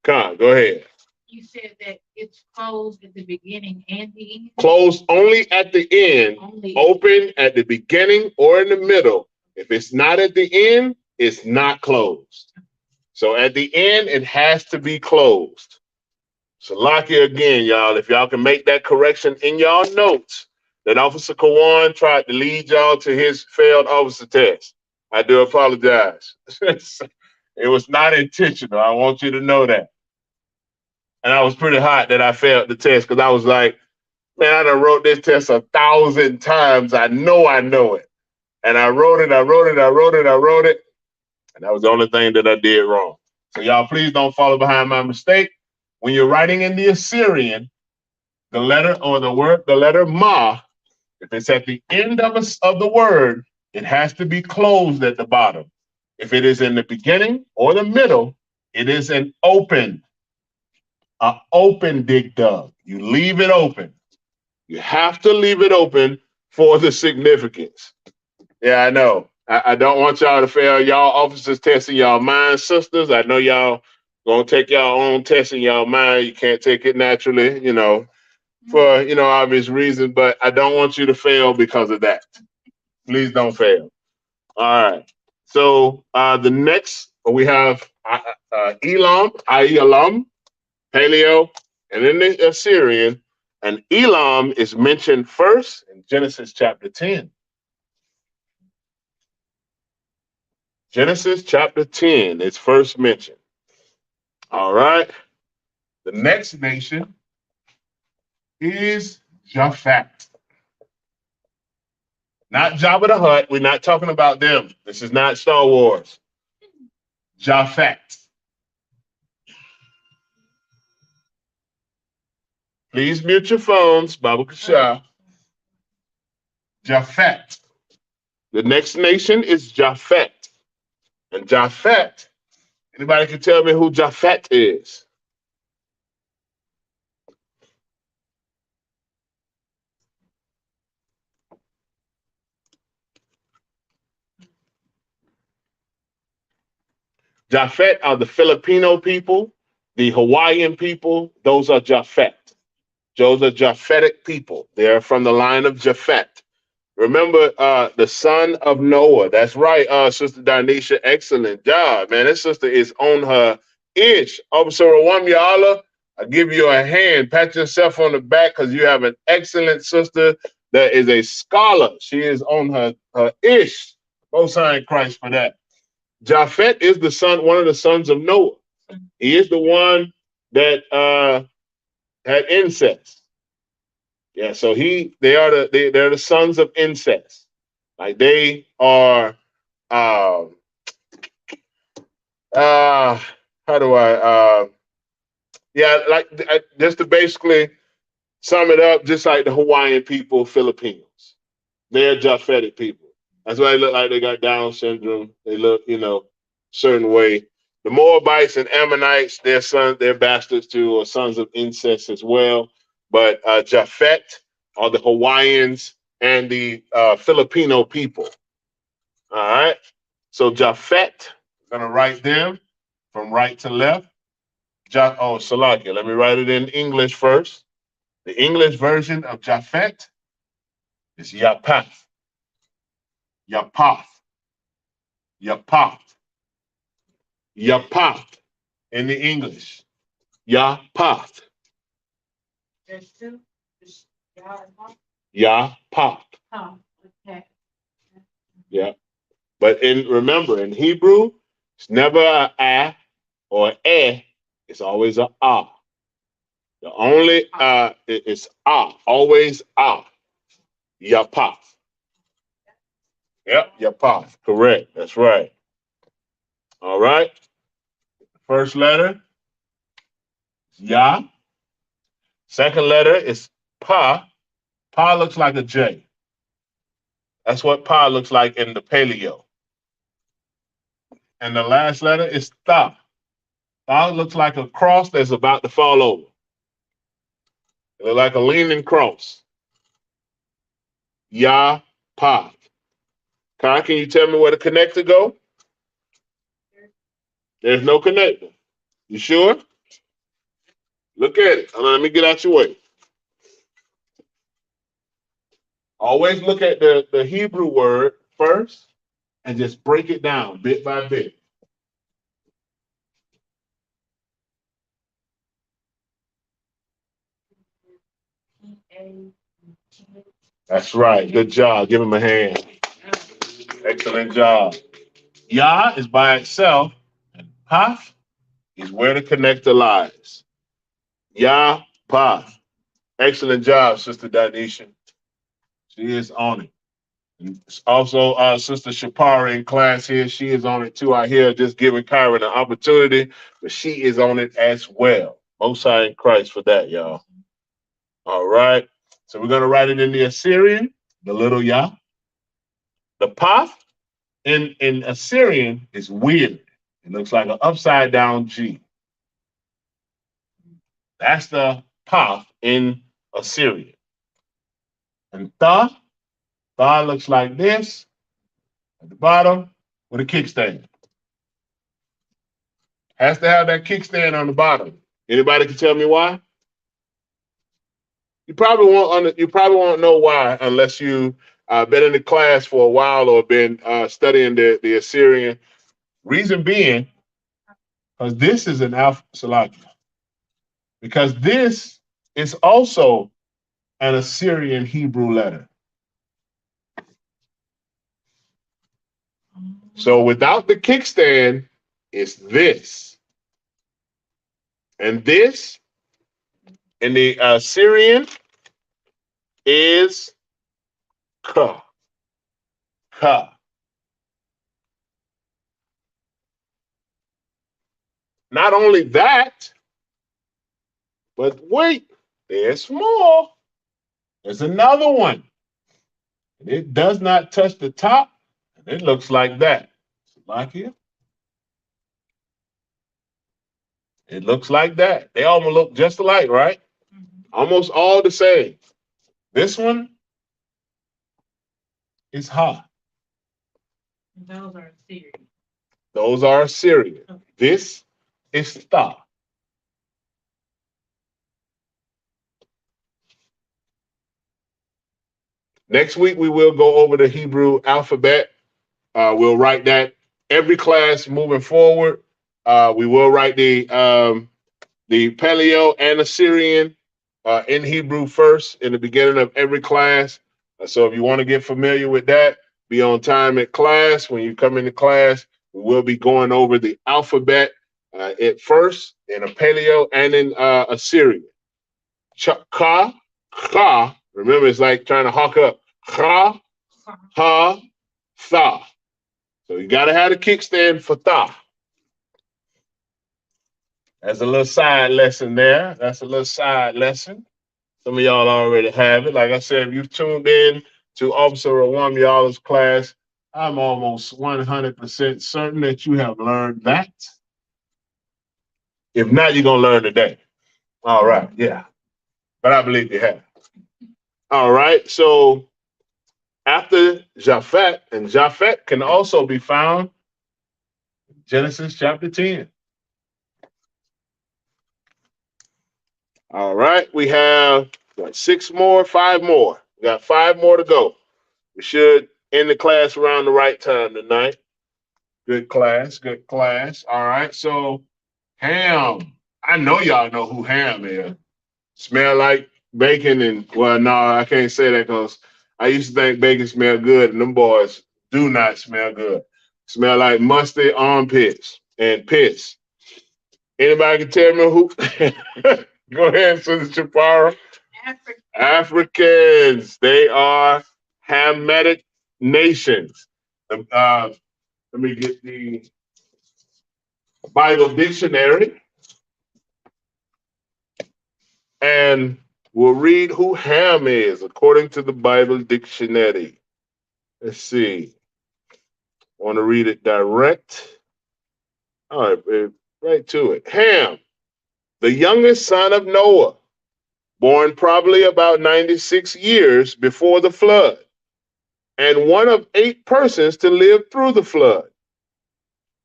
Come on, go ahead. You said that it's closed at the beginning and the end? Closed only at the end, open at the beginning or in the middle. If it's not at the end, it's not closed. So at the end, it has to be closed. So lock it again, y'all. If y'all can make that correction in y'all notes, that Officer Kawan tried to lead y'all to his failed officer test. I do apologize. It was not intentional. I want you to know that. And I was pretty hot that I failed the test because I was like, man, I done wrote this test 1,000 times. I know it. And I wrote it. And that was the only thing that I did wrong. So y'all, please don't follow behind my mistake. When you're writing in the Assyrian, the letter or the word, the letter ma, if it's at the end of the word, it has to be closed at the bottom. If it is in the beginning or the middle, it is an open dig dug. You leave it open. You have to leave it open for the significance. Yeah, I know. I don't want y'all to fail. Y'all officers testing y'all mind, sisters. I know y'all gonna take y'all own test in y'all mind. You can't take it naturally, for obvious reasons. But I don't want you to fail because of that. Please don't fail. All right. So the next we have Elam, Paleo, and then the Assyrian. And Elam is mentioned first in Genesis chapter 10. Genesis chapter 10 is first mentioned. All right. The next nation is Japhet. Not Jabba the Hutt. We're not talking about them. This is not Star Wars. Japhet. Please mute your phones, Baba Kasha. Japhet. The next nation is Japhet. And Japhet, anybody can tell me who Japhet is? Japhet are the Filipino people, the Hawaiian people. Those are Japhet. Those are Japhetic people. They're from the line of Japhet. Remember, the son of Noah. That's right, Sister Danisha. Excellent job, man. This sister is on her ish. Officer Rawam I give you a hand. Pat yourself on the back because you have an excellent sister that is a scholar. She is on her ish. Both sign Christ for that. Japhet is the son, one of the sons of Noah. He is the one that had incest. Yeah, so they're the sons of incest. Like they are uh uh how do I yeah, like just to basically sum it up, just like the Hawaiian people, Filipinos. They're Japhetic people. That's why they look like they got Down syndrome. They look, certain way. The Moabites and Ammonites, they're bastards too, or sons of incest as well. But Japhet are the Hawaiians and the Filipino people. All right. So Japhet, I'm gonna write them from right to left. Salakia. Let me write it in English first. The English version of Japhet is Yapath. Yapath. Yapath. Yapath in the English. Yapath. There's two. Yapath. Oh, okay. Yeah. But remember, in Hebrew, it's never a or eh. It's always a ah. The only it's ah, always ah. Yapath. Yep, Yapath. Correct. That's right. All right. First letter, Ya. Second letter is Pa. Pa looks like a J. That's what Pa looks like in the paleo. And the last letter is Tha. Tha looks like a cross that's about to fall over. It looks like a leaning cross. Ya, Pa. Kai, can you tell me where the connector go? There's no connector. You sure? Look at it. Let me get out your way. Always look at the Hebrew word first and just break it down bit by bit. That's right. Good job. Give him a hand. Excellent job. Yah is by itself, and Path is where the connector lies. Yah, Path. Excellent job, Sister Danisha. She is on it. And also, Sister Shapara in class here, she is on it too. I hear just giving Kyron an opportunity, but she is on it as well. Most High in Christ for that, y'all. All right. So we're going to write it in the Assyrian, the little Yah. The Path in Assyrian is weird. It looks like an upside down G. That's the Path in Assyrian. And Tha looks like this at the bottom with a kickstand. Has to have that kickstand on the bottom. Anybody can tell me why? You probably won't know why unless you been in the class for a while or been studying the Assyrian. Reason being, because this is an alpha Salakia. Because this is also an Assyrian Hebrew letter. So without the kickstand, it's this. And this in the Assyrian is ka. Ka. Not only that, but wait, there's more. There's another one. And it does not touch the top, and it looks like that. Like here. It looks like that. They almost look just alike, right? Mm-hmm. Almost all the same. This one is Ha. Those are Assyrian. Those are Assyrian. This is Tha. Next week, we will go over the Hebrew alphabet. We'll write that every class moving forward. We will write the Paleo and Assyrian in Hebrew first in the beginning of every class. So if you want to get familiar with that, be on time at class. When you come into class, we will be going over the alphabet at first in a Paleo and in Assyrian. Ka, Ka. Remember, it's like trying to hawk up. Ka, Ha, Tha. So you got to have a kickstand for Tha. That's a little side lesson there. That's a little side lesson. Some of y'all already have it. Like I said, if you've tuned in to Officer Rawam Y'all's class, I'm almost 100% certain that you have learned that. If not, you're going to learn today. All right, yeah. But I believe you have. All right, so after Japhet, and Japhet can also be found in Genesis chapter 10. All right, we have what, 6 more, 5 more. We got 5 more to go. We should end the class around the right time tonight. Good class, good class. All right, so Ham. I know y'all know who Ham is. Smell like bacon and, well, no, I can't say that because I used to think bacon smelled good, and them boys do not smell good. Smell like musty armpits and piss. Anybody can tell me who? Go ahead, Sister Chapara. Africans. They are Hamitic nations. Let me get the Bible dictionary. And we'll read who Ham is according to the Bible dictionary. Let's see. I want to read it direct. All right, right to it. Ham, the youngest son of Noah, born probably about 96 years before the flood, and one of 8 persons to live through the flood.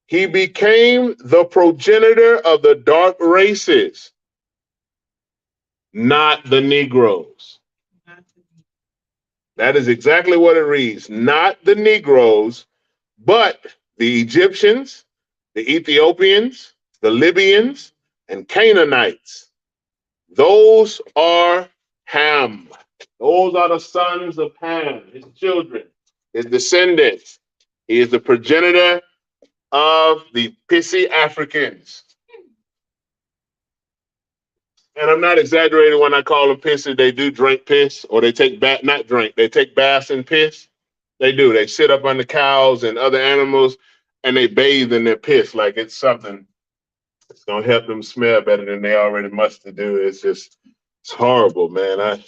He became the progenitor of the dark races, not the Negroes. That is exactly what it reads. Not the Negroes, but the Egyptians, the Ethiopians, the Libyans, and Canaanites. Those are Ham. Those are the sons of Ham, his children, his descendants. He is the progenitor of the pissy Africans. And I'm not exaggerating when I call them pissy. They do drink piss, or they take bath, not drink, they take baths in piss. They do. They sit up under cows and other animals and they bathe in their piss like it's something that's gonna help them smell better than they already must do. It's horrible, man.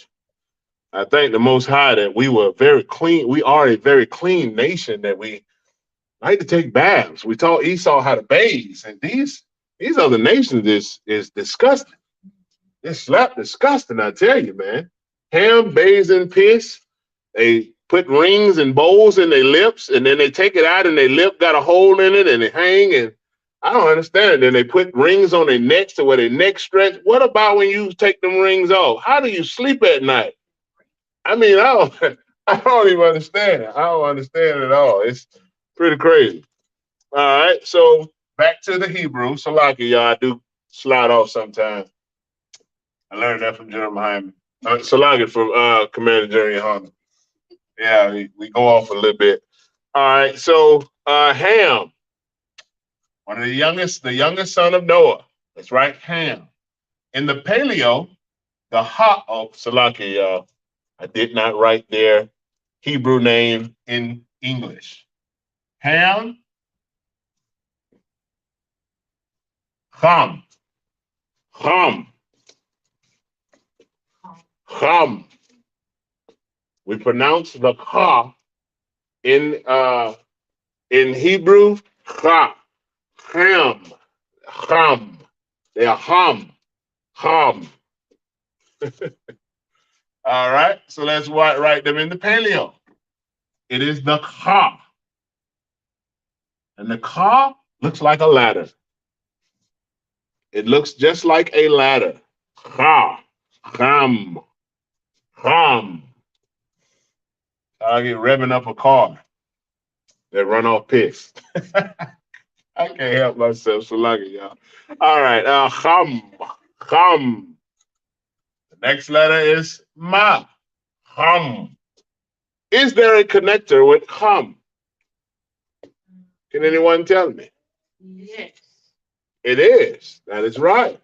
I thank the Most High that we were very clean. We are a very clean nation that we like to take baths. We taught Esau how to bathe, and these other nations is disgusting. It's slap disgusting, I tell you, man. Ham bathes in piss. They put rings and bowls in their lips, and then they take it out, and their lip got a hole in it, and they hang. And I don't understand it. Then they put rings on their necks to where their neck stretch. What about when you take them rings off? How do you sleep at night? I mean, I don't even understand it. I don't understand it at all. It's pretty crazy. All right, so back to the Hebrew. Salaki, y'all, I do slide off sometimes. I learned that from Jeremiah. Salaki from Commander Jerry Hunter. Yeah, we go off a little bit. All right, so Ham, one of the youngest son of Noah. That's right, Ham. In the Paleo, the Salaki, y'all. I did not write their Hebrew name in English. Ham, Ham, Ham, Ham. We pronounce the Cha in Hebrew, Cha, Ham, Ham. They are Ham, Ham. All right, so let's write them in the Paleo. It is the Cha. And the Cha Looks like a ladder. It looks just like a ladder. Ha, ham, ham. I get revving up a car that run off piss. I can't help myself, so lucky, y'all. All right, ham, ham. The next letter is ma, ham. Is there a connector with ham? Can anyone tell me? Yes. It is. That is right.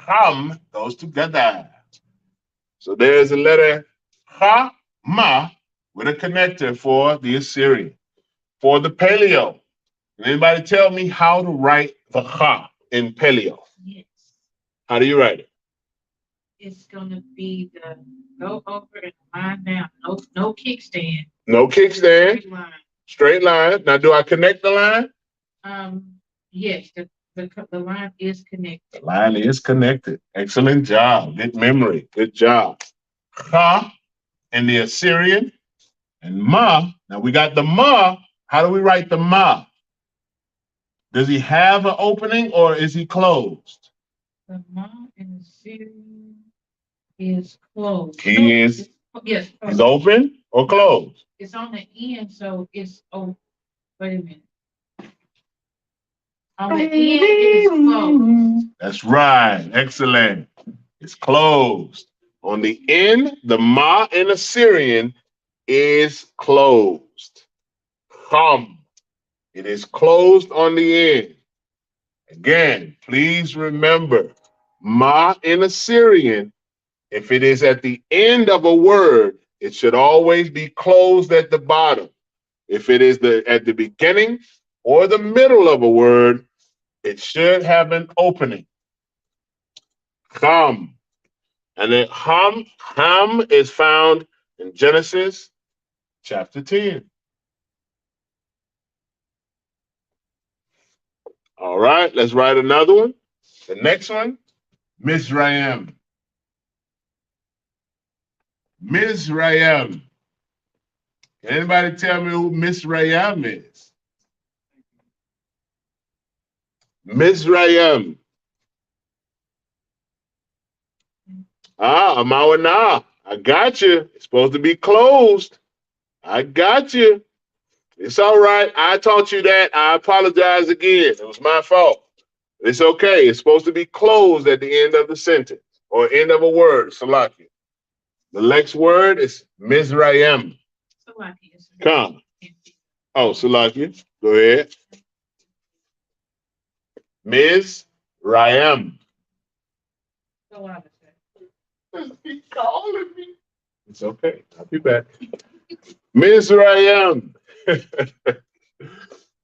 Ham goes together. So there's a letter ha, ma, with a connector for the Assyrian. For the Paleo, can anybody tell me how to write the ha in Paleo? Yes. How do you write it? It's gonna be the go over and line down. No kickstand. No kickstand, Straight line. straight line. Now, do I connect the line? Yes, the line is connected. The line is connected. Excellent job. Good memory. Good job. Ha in the Assyrian and ma. Now we got the ma. How do we write the ma? Does he have an opening or is he closed? The mom in the series is closed. He is. Yes. Is open or closed? It's on the end, so it's oh. Wait a minute. On the end, it's closed. That's right. Excellent. It's closed. On the end, the ma in Assyrian is closed. Hum. It is closed on the end. Again, please remember, ma in Assyrian, if it is at the end of a word, it should always be closed at the bottom. If it is at the beginning or the middle of a word, it should have an opening. Ham. And then ham is found in Genesis chapter 10. All right, let's write another one. The next one, Mizraim. Mizraim. Can anybody tell me who Mizraim is? Mizraim. Amawana. I got you. It's supposed to be closed. I got you. It's all right. I taught you that. I apologize again. It was my fault. It's okay. It's supposed to be closed at the end of the sentence or end of a word. Salaki. The next word is Mizraim. Salaki. Come. Oh, Salaki. Go ahead. Mizraim. He's calling me. It's okay. I'll be back. Mizraim.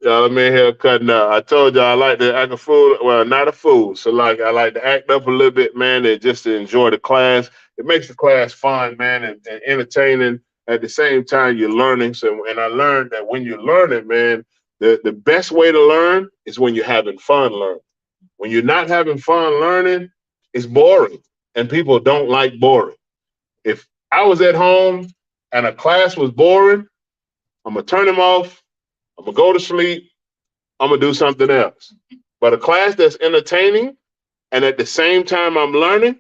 Y'all, I'm in here cutting up. I told y'all I like to act a fool. Well, not a fool. So like I like to act up a little bit, man, and just to enjoy the class. It makes the class fun, man, and entertaining. At the same time, you're learning. So, and I learned that when you're learning, man, the best way to learn is when you're having fun learning. When you're not having fun learning, it's boring. And people don't like boring. If I was at home and a class was boring, I'm going to turn them off. I'm going to go to sleep. I'm going to do something else. But a class that's entertaining and at the same time I'm learning,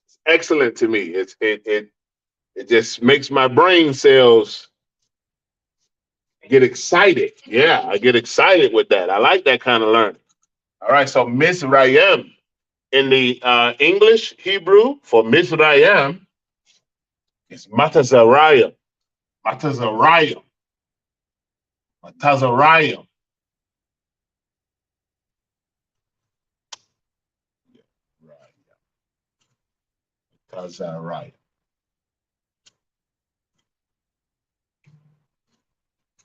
it's excellent to me. It just makes my brain cells get excited. Yeah, I get excited with that. I like that kind of learning. All right, so Mizraim. In the English, Hebrew, for Mizraim, it's Matazariah. Matazariah. Matazariah. Matazariah.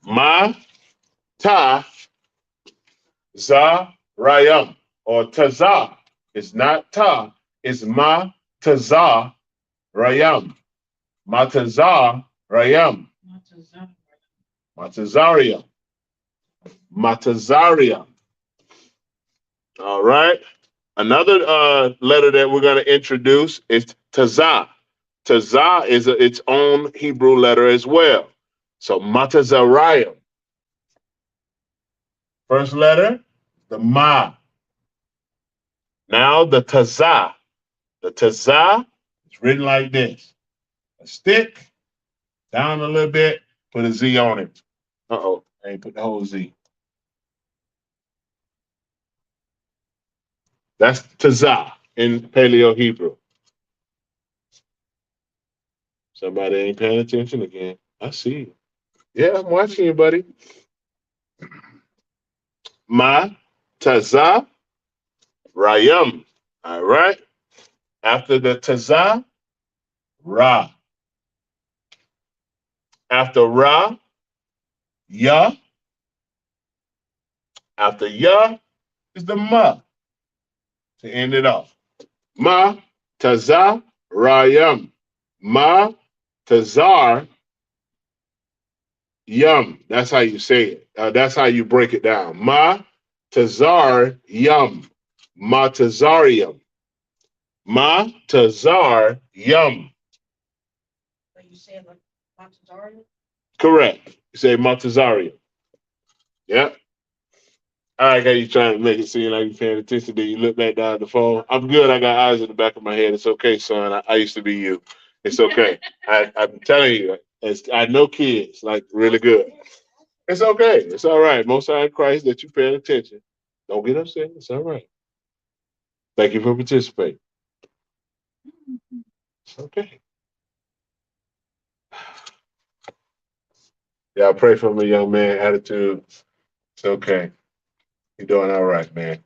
Ma-ta-za-rayam, or tazah. It's not ta, it's ma-tazah rayam. Ma-tazah rayam. Matazaria. Matazaria. All right. Another letter that we're going to introduce is tazah. Tazah is its own Hebrew letter as well. So Matazariah. First letter, the Ma. Now the Tazah. The Tazah is written like this. A stick, down a little bit, put a Z on it. Uh-oh, I ain't put the whole Z. That's Tazah in Paleo Hebrew. Somebody ain't paying attention again. I see you. Yeah, I'm watching you, buddy. Ma, Tazah, Rayam. All right. After the Tazah, Ra. After Ra, Ya. After Ya is the Ma to end it off. Ma, Tazah, Rayam. Ma, Tazar, Yum. That's how you say it. That's how you break it down. Ma, Tazar, Yum. Ma, Tazarium. Ma, Tazar, Yum. Are you saying like Montezarian? Correct. You say Montezarium. Yeah. I like how you trying to make it seem like you're paying attention. Then you look back down at the phone. I'm good. I got eyes in the back of my head. It's okay, son. I used to be you. It's okay. I'm telling you, I know kids like really good. It's okay. It's all right. Most High in Christ that you paying attention. Don't get upset. It's all right. Thank you for participating. It's okay. Yeah, pray for me, young man. Attitude. It's okay. You're doing all right, man.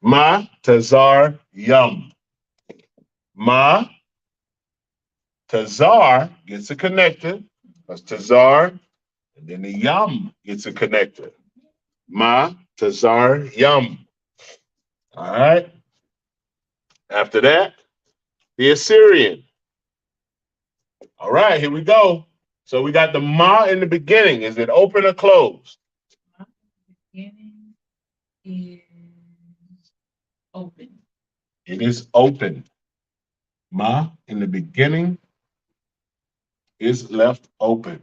Ma, Tazar, Yum. Ma, Tazar gets a connector. That's Tazar. And then the Yum gets a connector. Ma, Tazar, Yum. All right. After that, the Assyrian. All right, here we go. So we got the Ma in the beginning. Is it open or closed? Beginning is open. It is open. Ma in the beginning is left open.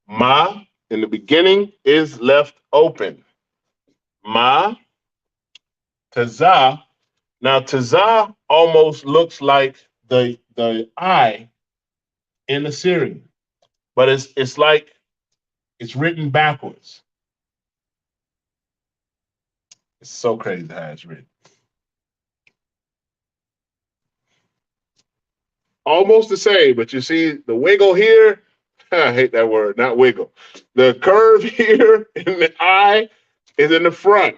Ma in the beginning is left open. Ma, Tazah. Now Tazah almost looks like the I in the Syrian, but it's like it's written backwards. It's so crazy how it's written. Almost the same, but you see the wiggle here. I hate that word, not wiggle. The curve here in the I is in the front.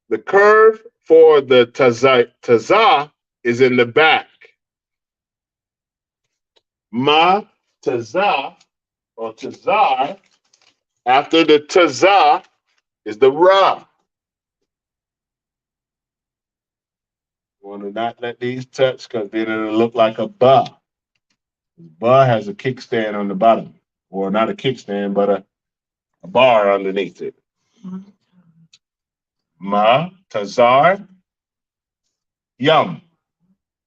The curve for the tazah is in the back. Ma tazah or tazar. After the tazah is the ra. You want to not let these touch because then it'll look like a ba. Ba has a kickstand on the bottom, or not a kickstand, but a bar underneath it. Ma, Tazar, Yum.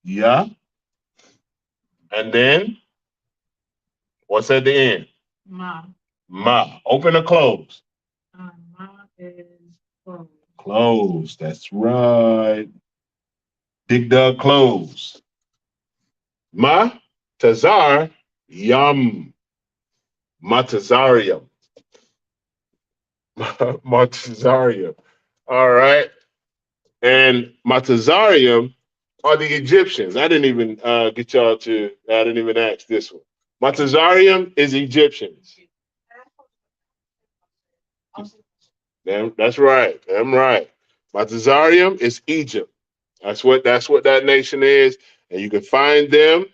Yeah. And then what's at the end? Ma. Ma. Open or close? Ma is closed. Closed. That's right. Dig dug closed. Ma, Tazar, Yum. Matazarium. Matazarium. All right. And Matazarium are the Egyptians. I didn't even get y'all to, I didn't even ask this one. Matazarium is Egyptians. That's right. I'm right. Matazarium is Egypt. That's what that nation is. And you can find them.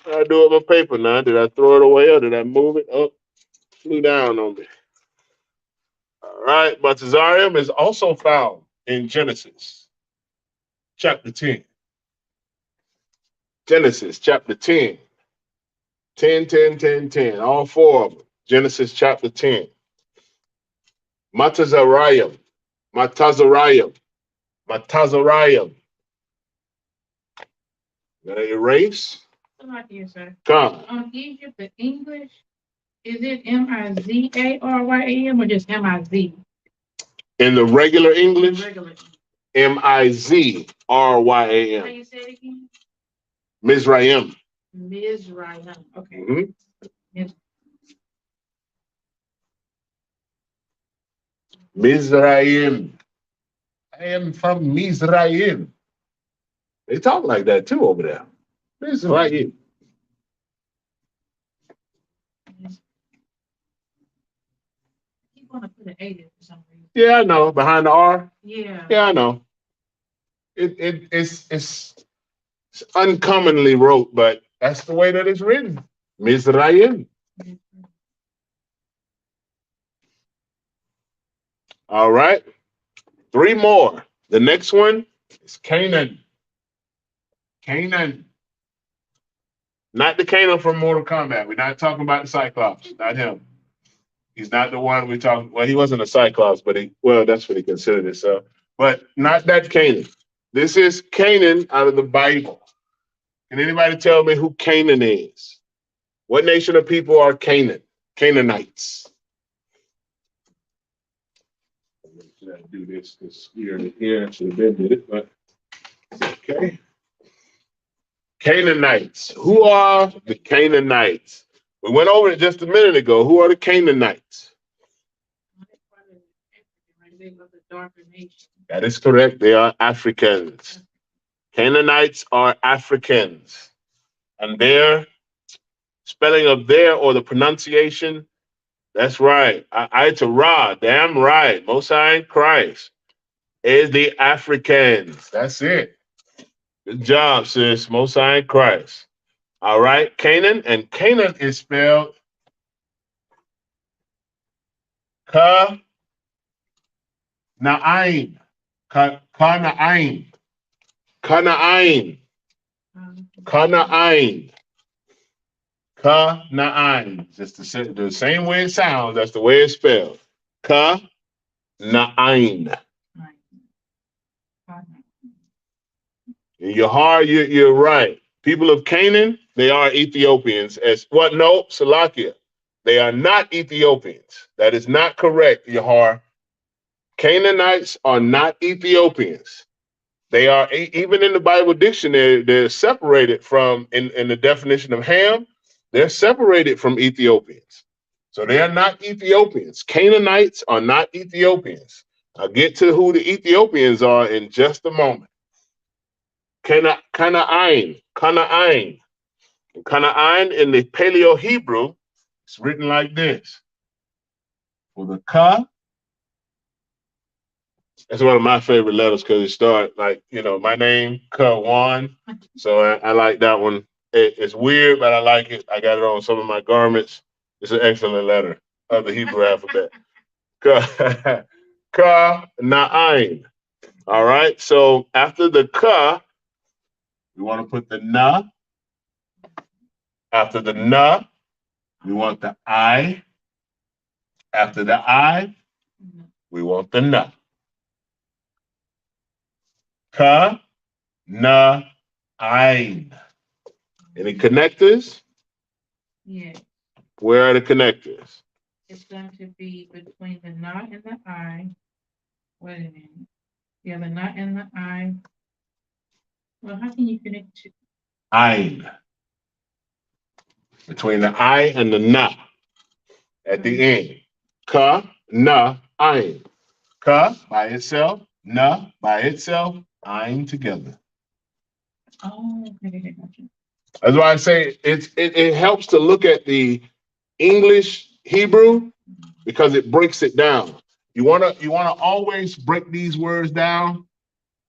I do it with my paper now. Did I throw it away or did I move it? Oh, flew down on me. All right. Matazarium is also found in Genesis chapter 10. Genesis chapter 10. 10, 10, 10, 10. All four of them. Genesis chapter 10. Matazarium. Matazarium. Matazarium. Gonna erase. Right here, sir. Come. Egypt, the English, is it Mizaryam or just M-I-Z? In the regular English, Regular. Mizyram. How you say it again? Mizraim. Mizraim. Okay. Mizraim. I am from Mizraim. They talk like that too over there. Mizraim. You want to put an A there for some reason. Yeah, I know. Behind the R. Yeah. Yeah, I know. It's uncommonly wrote, but that's the way that it's written. Mizraim. All right. 3 more. The next one is Canaan. Canaan. Not the Canaan from Mortal Kombat. We're not talking about the Cyclops. Not him. He's not the one we're talking. Well, he wasn't a Cyclops, but that's what he considered himself. But not that Canaan. This is Canaan out of the Bible. Can anybody tell me who Canaan is? What nation of people are Canaan? Canaanites. Should I do this? Because here should have been did it, but okay. Canaanites. Who are the Canaanites? We went over it just a minute ago. Who are the Canaanites? That is correct. They are Africans. Canaanites are Africans. And their spelling of their or the pronunciation, that's right. I to Ra, damn right. Most High in Christ is the Africans. That's it. Good job, sis. Most High in Christ. All right. Canaan, and Canaan is spelled Ka Na'ain. Kana'ain. Kana'ain. Kana'ain. Kana'ain. Just the same way it sounds, that's the way it's spelled. Kana'ain. In your heart, you're right. People of Canaan, they are Ethiopians. No, Salakia. They are not Ethiopians. That is not correct, Yahar. Canaanites are not Ethiopians. They are, even in the Bible dictionary, they're separated from, in the definition of Ham, they're separated from Ethiopians. So they are not Ethiopians. Canaanites are not Ethiopians. I'll get to who the Ethiopians are in just a moment. Kana'ain. Kana'ain. Kana'ain in the Paleo Hebrew, it's written like this. For the Ka, that's one of my favorite letters because it starts like, my name, Kawan. So I like that one. It's weird, but I like it. I got it on some of my garments. It's an excellent letter of the Hebrew alphabet. Ka, Na'ain. All right. So after the Ka, we want to put the Na. After the Na, we want the I. After the I, we want the Na. Ka, na, ain. Any connectors? Yeah. Where are the connectors? It's going to be between the na and the I. Wait a minute. Yeah, the na and the I. Well, how can you connect to? Ain. Between the I and the na at the end. Ka, na, ain. Ka by itself, na by itself, ain together. Oh, okay, gotcha. That's why I say it helps to look at the English Hebrew because it breaks it down. You wanna always break these words down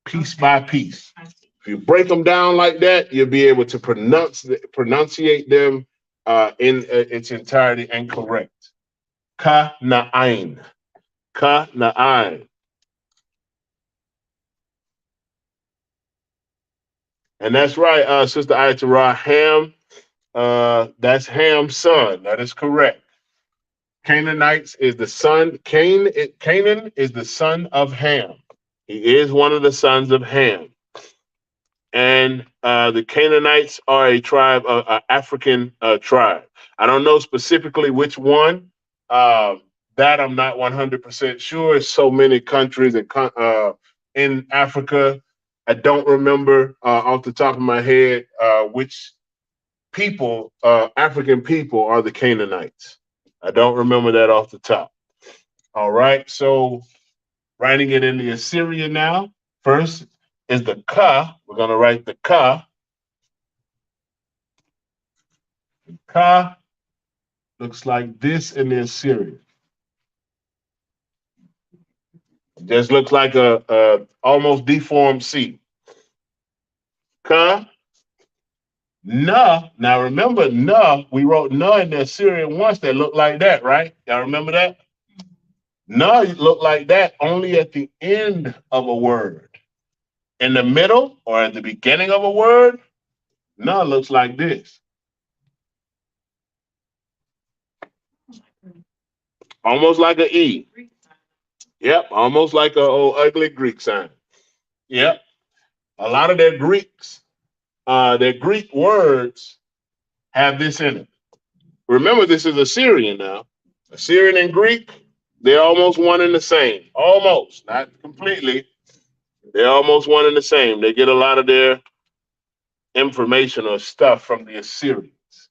piece by piece. If you break them down like that, you'll be able to pronunciate them in its entirety and correct. Ka na'ain. Ka na'ain. And that's right, Sister Ayatollah, Ham. That's Ham's son. That is correct. Canaanites is the son. Canaan is the son of Ham. He is one of the sons of Ham. And the Canaanites are a tribe, African tribe. I don't know specifically which one. That I'm not 100% sure. It's so many countries in Africa. I don't remember off the top of my head which people, African people, are the Canaanites. I don't remember that off the top. All right. So writing it in the Assyrian now. First is the ka. We're going to write the ka. Ka looks like this in the Assyrian. It just looks like a almost deformed C. Ka. Na. Now remember, na, we wrote na in the Assyrian once that looked like that, right? Y'all remember that? Na looked like that only at the end of a word. In the middle or at the beginning of a word, na looks like this. Almost like an E. Yep, almost like a old ugly Greek sign. Yep. A lot of their Greek words have this in it. Remember, this is Assyrian now. Assyrian and Greek, they're almost one and the same. Almost, not completely. They're almost one and the same. They get a lot of their information or stuff from the Assyrians.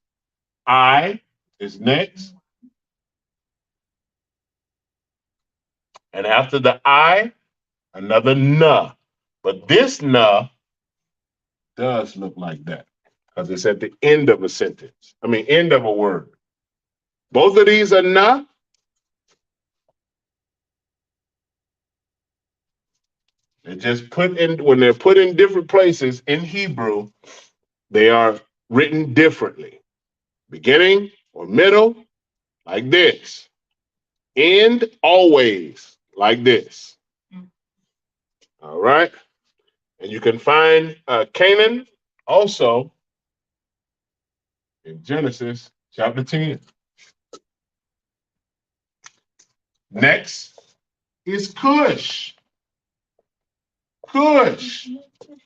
I is next. And after the I, another na. But this na does look like that because it's at the end of a sentence. I mean, end of a word. Both of these are na. They're just put in, when they're put in different places in Hebrew, they are written differently. Beginning or middle, like this. End, always, like this. All right. And you can find Canaan also in Genesis chapter 10. Next is Cush. Cush.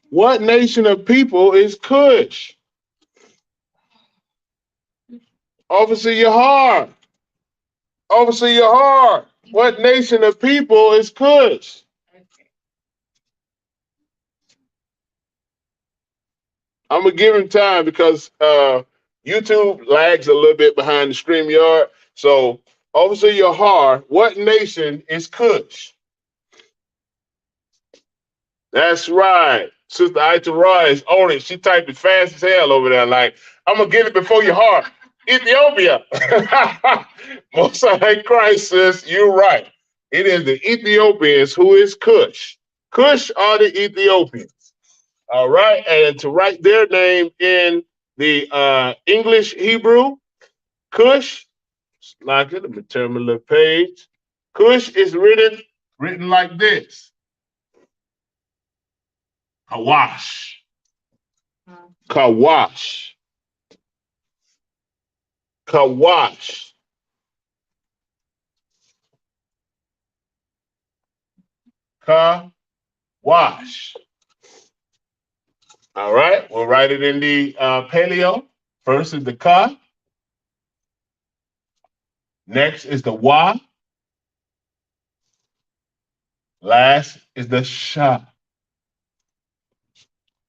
What nation of people is Cush? Officer Yahar. Officer Yahar. What nation of people is Cush? I'm gonna give him time because YouTube lags a little bit behind the StreamYard. So, Officer Yahar, what nation is Cush? That's right. Sister Itara is on it. She typed it fast as hell over there. Like, I'm gonna get it before your heart. Ethiopia. Most High Christ says you're right. It is the Ethiopians who is Cush. Cush are the Ethiopians. All right. And to write their name in the English Hebrew, Cush, like it, let me turn my little page. Cush is written like this. Kawash. Kawash. Kawash. Kawash. All right, we'll write it in the paleo. First is the ka. Next is the wa. Last is the sha.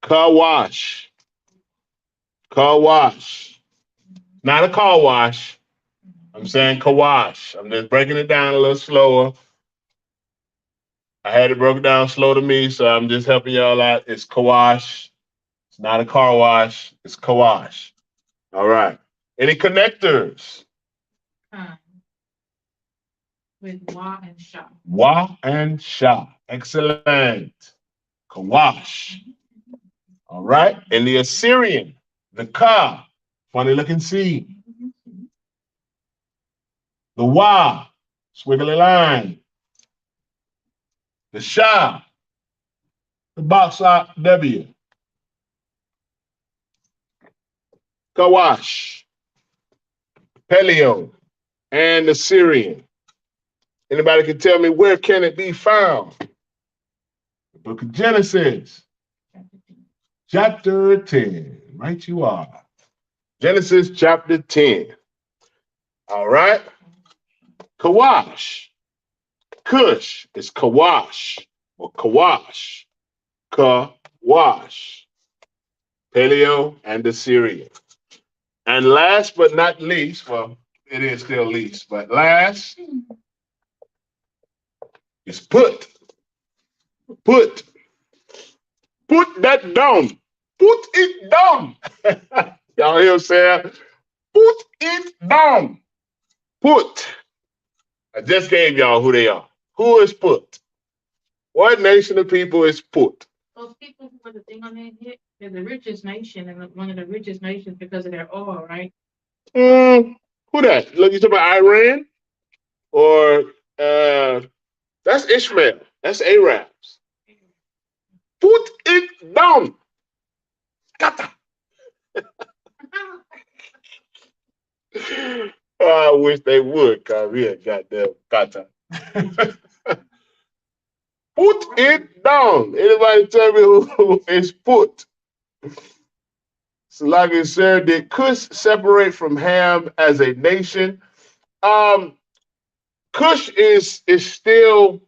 Kawash. Kawash. Not a car wash. I'm saying kawash. I'm just breaking it down a little slower. I had it broken down slow to me, so I'm just helping y'all out. It's kawash. It's not a car wash. It's kawash. All right. Any connectors? With wa and sha. Wa and sha. Excellent. Kawash. All right. And the Assyrian, the ka, funny looking C. The wa, squiggly line. The sha, the box W. Kawash, Paleo, and the Syrian. Anybody can tell me where can it be found? The book of Genesis, chapter 10. Right you are. Genesis chapter 10. All right. Kawash. Cush is Kawash or Kawash. Kawash. Paleo and Assyrian. And last but not least, well, it is still least, but last is put. Put. Put that down. Put it down. Y'all hear what I'm saying? Put it down. Put. I just gave y'all who they are. Who is put? What nation of people is put? Those people who put the thing on their head, they're the richest nation and one of the richest nations because of their oil, right? Who that? Look, you talking about Iran? Or that's Ishmael. That's Arabs. Put it down. Kata. I wish they would, cause we had goddamn kata. Put it down. Anybody tell me who is put? So like I said, did Cush separate from Ham as a nation? Cush is still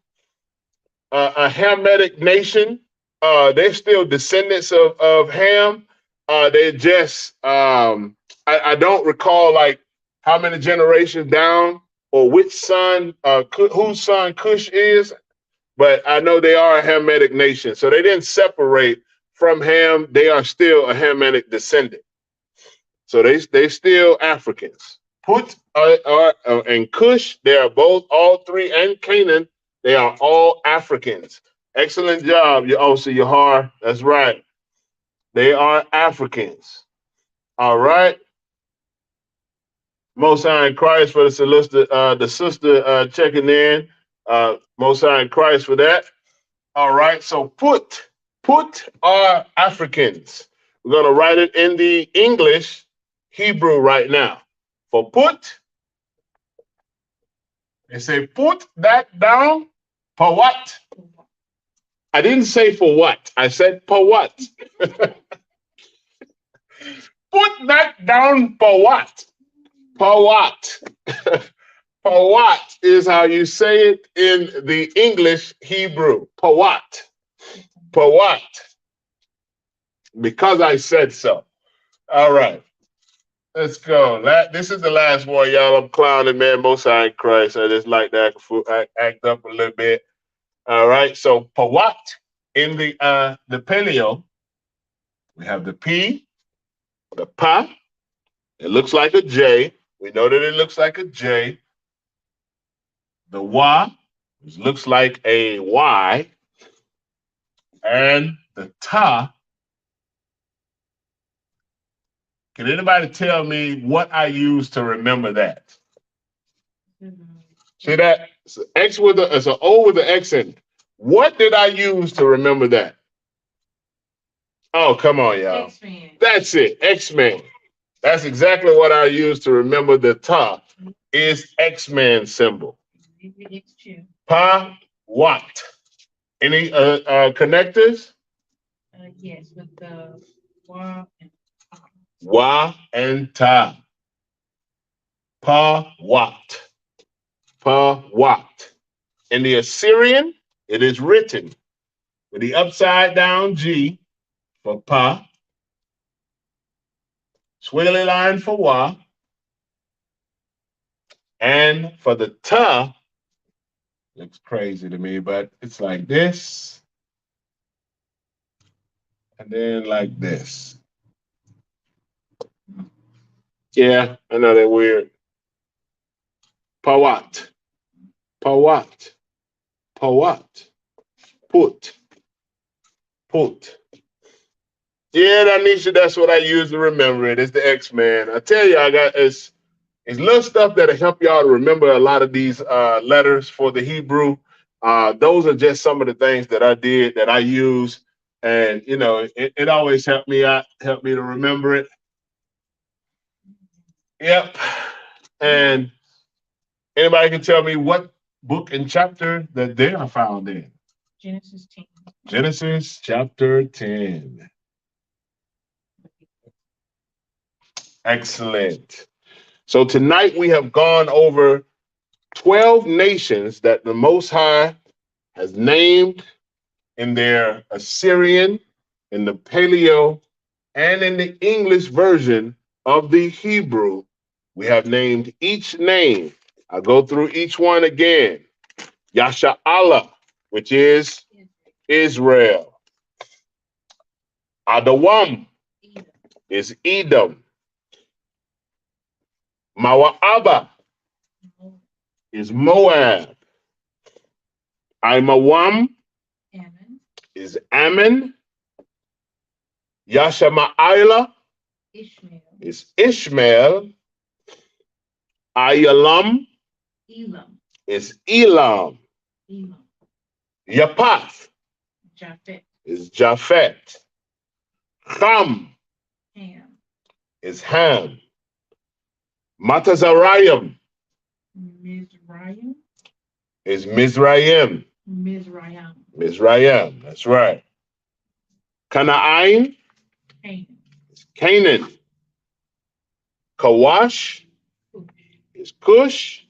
a Hamitic nation. They're still descendants of Ham. They just I don't recall like how many generations down or which son whose son Cush is, but I know they are a Hamitic nation. So they didn't separate from Ham. They are still a Hamitic descendant. So they still Africans. Put and Cush, they are both, all three, and Canaan, they are all Africans. Excellent job, Yahar. That's right. They are Africans. All right. Most High in Christ for the sister checking in. Most High in Christ for that. All right. So put are Africans. We're going to write it in the English Hebrew right now. For put, they say put that down for what? I didn't say for what. I said for what. Put that down for what? For what? For what is how you say it in the English Hebrew. For what? For what? Because I said so. All right. Let's go. This is the last one, y'all. I'm clowning, man. Most High in Christ. I just like to act up a little bit. All right. So Pawat in the paleo, we have the P, the Pa. It looks like a J. We know that it looks like a J. The Wa, which looks like a Y. And the Ta. Can anybody tell me what I use to remember that? See that? It's it's an O with an X in it. What did I use to remember that? Oh, come on, y'all. X-Men. That's it. X-Men. That's exactly what I use to remember the Ta is X-Men symbol. Pa what? Any connectors? Yes, with the Wa and Ta. Wa and Ta. Pa what? Pa what? In the Assyrian, it is written with the upside down G for Pa, squiggly line for Wa, and for the Ta, looks crazy to me, but it's like this, and then like this. Yeah, I know they're weird. Pawat, Pawat, Pawat, put. Yeah, Anisha, that's what I use to remember it. It's the X-Men. I tell you, I got it's little stuff that'll help y'all to remember a lot of these letters for the Hebrew. Those are just some of the things that I did that I use, and you know, it always helped me out, helped me to remember it. Yep. And anybody can tell me what book and chapter that they are found in? Genesis 10. Genesis chapter 10. Excellent. So tonight we have gone over 12 nations that the Most High has named in their Assyrian, in the Paleo, and in the English version of the Hebrew. We have named each name. I'll go through each one again. Yasha'Allah, which is Israel. Adawam is Edom. Mawa'aba is Moab. Imawam Ammon, is Ammon. Yashama'ila Ishmael, is Ishmael. Ayalam Elam, is Elam. Elam, Yapath Japhet, is Japhet. Ham Ham, is Ham. Matazarayim Mizraim, is Mizraim. Mizraim, Mizraim, that's right. Canaan Canaan, is Canaan. Kawash Cush, is Cush.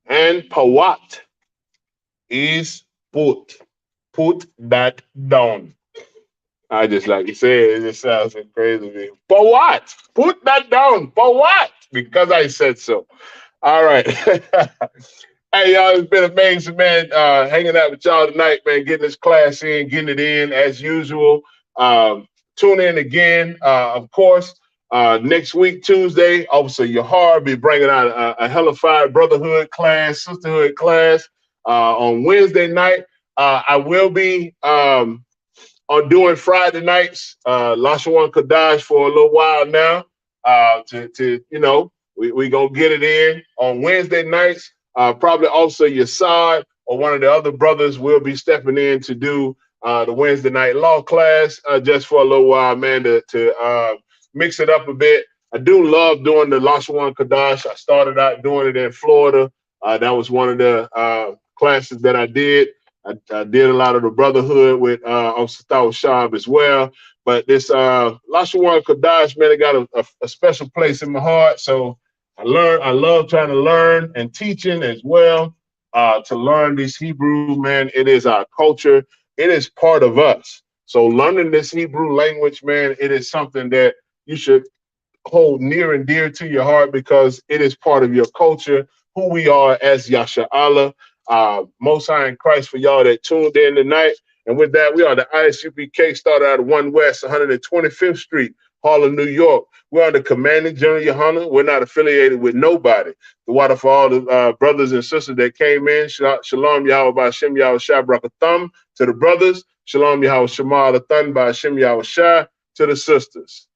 And Pawat is Put. Put that down. I just like you said, it just sounds so crazy to me. For what? Put that down. For what? Because I said so. All right. Hey, y'all, it's been amazing, man, hanging out with y'all tonight, man, getting this class in, getting it in as usual. Tune in again, of course, next week, Tuesday. Officer Yahar be bringing out a hellified brotherhood class, sisterhood class on Wednesday night. I will be on doing Friday nights, Lashawan Qadash for a little while now. To you know, we gonna get it in on Wednesday nights. Probably also Yasad or one of the other brothers will be stepping in to do the Wednesday night law class just for a little while, man, to mix it up a bit. I do love doing the Lashawan Qadash. I started out doing it in Florida. That was one of the classes that I did. I did a lot of the brotherhood with Osatawa Shab as well. But this Lashawan Qadash, man, it got a special place in my heart. So I love trying to learn and teaching as well. To learn this Hebrew, man, it is our culture. It is part of us. So learning this Hebrew language, man, it is something that you should hold near and dear to your heart because it is part of your culture, who we are as Yasha'Allah. Most High in Christ for y'all that tuned in tonight. And with that, we are the ISUPK, started out of 1 West, 125th Street, Harlem, New York. We're under commanding General Yohana. We're not affiliated with nobody. The water for all the brothers and sisters that came in. Shalom Yahweh by Hashem Yahweh Shah Brakatham to the brothers. Shalom Yahweh Shema Alathan by Hashem Yahweh Shah to the sisters.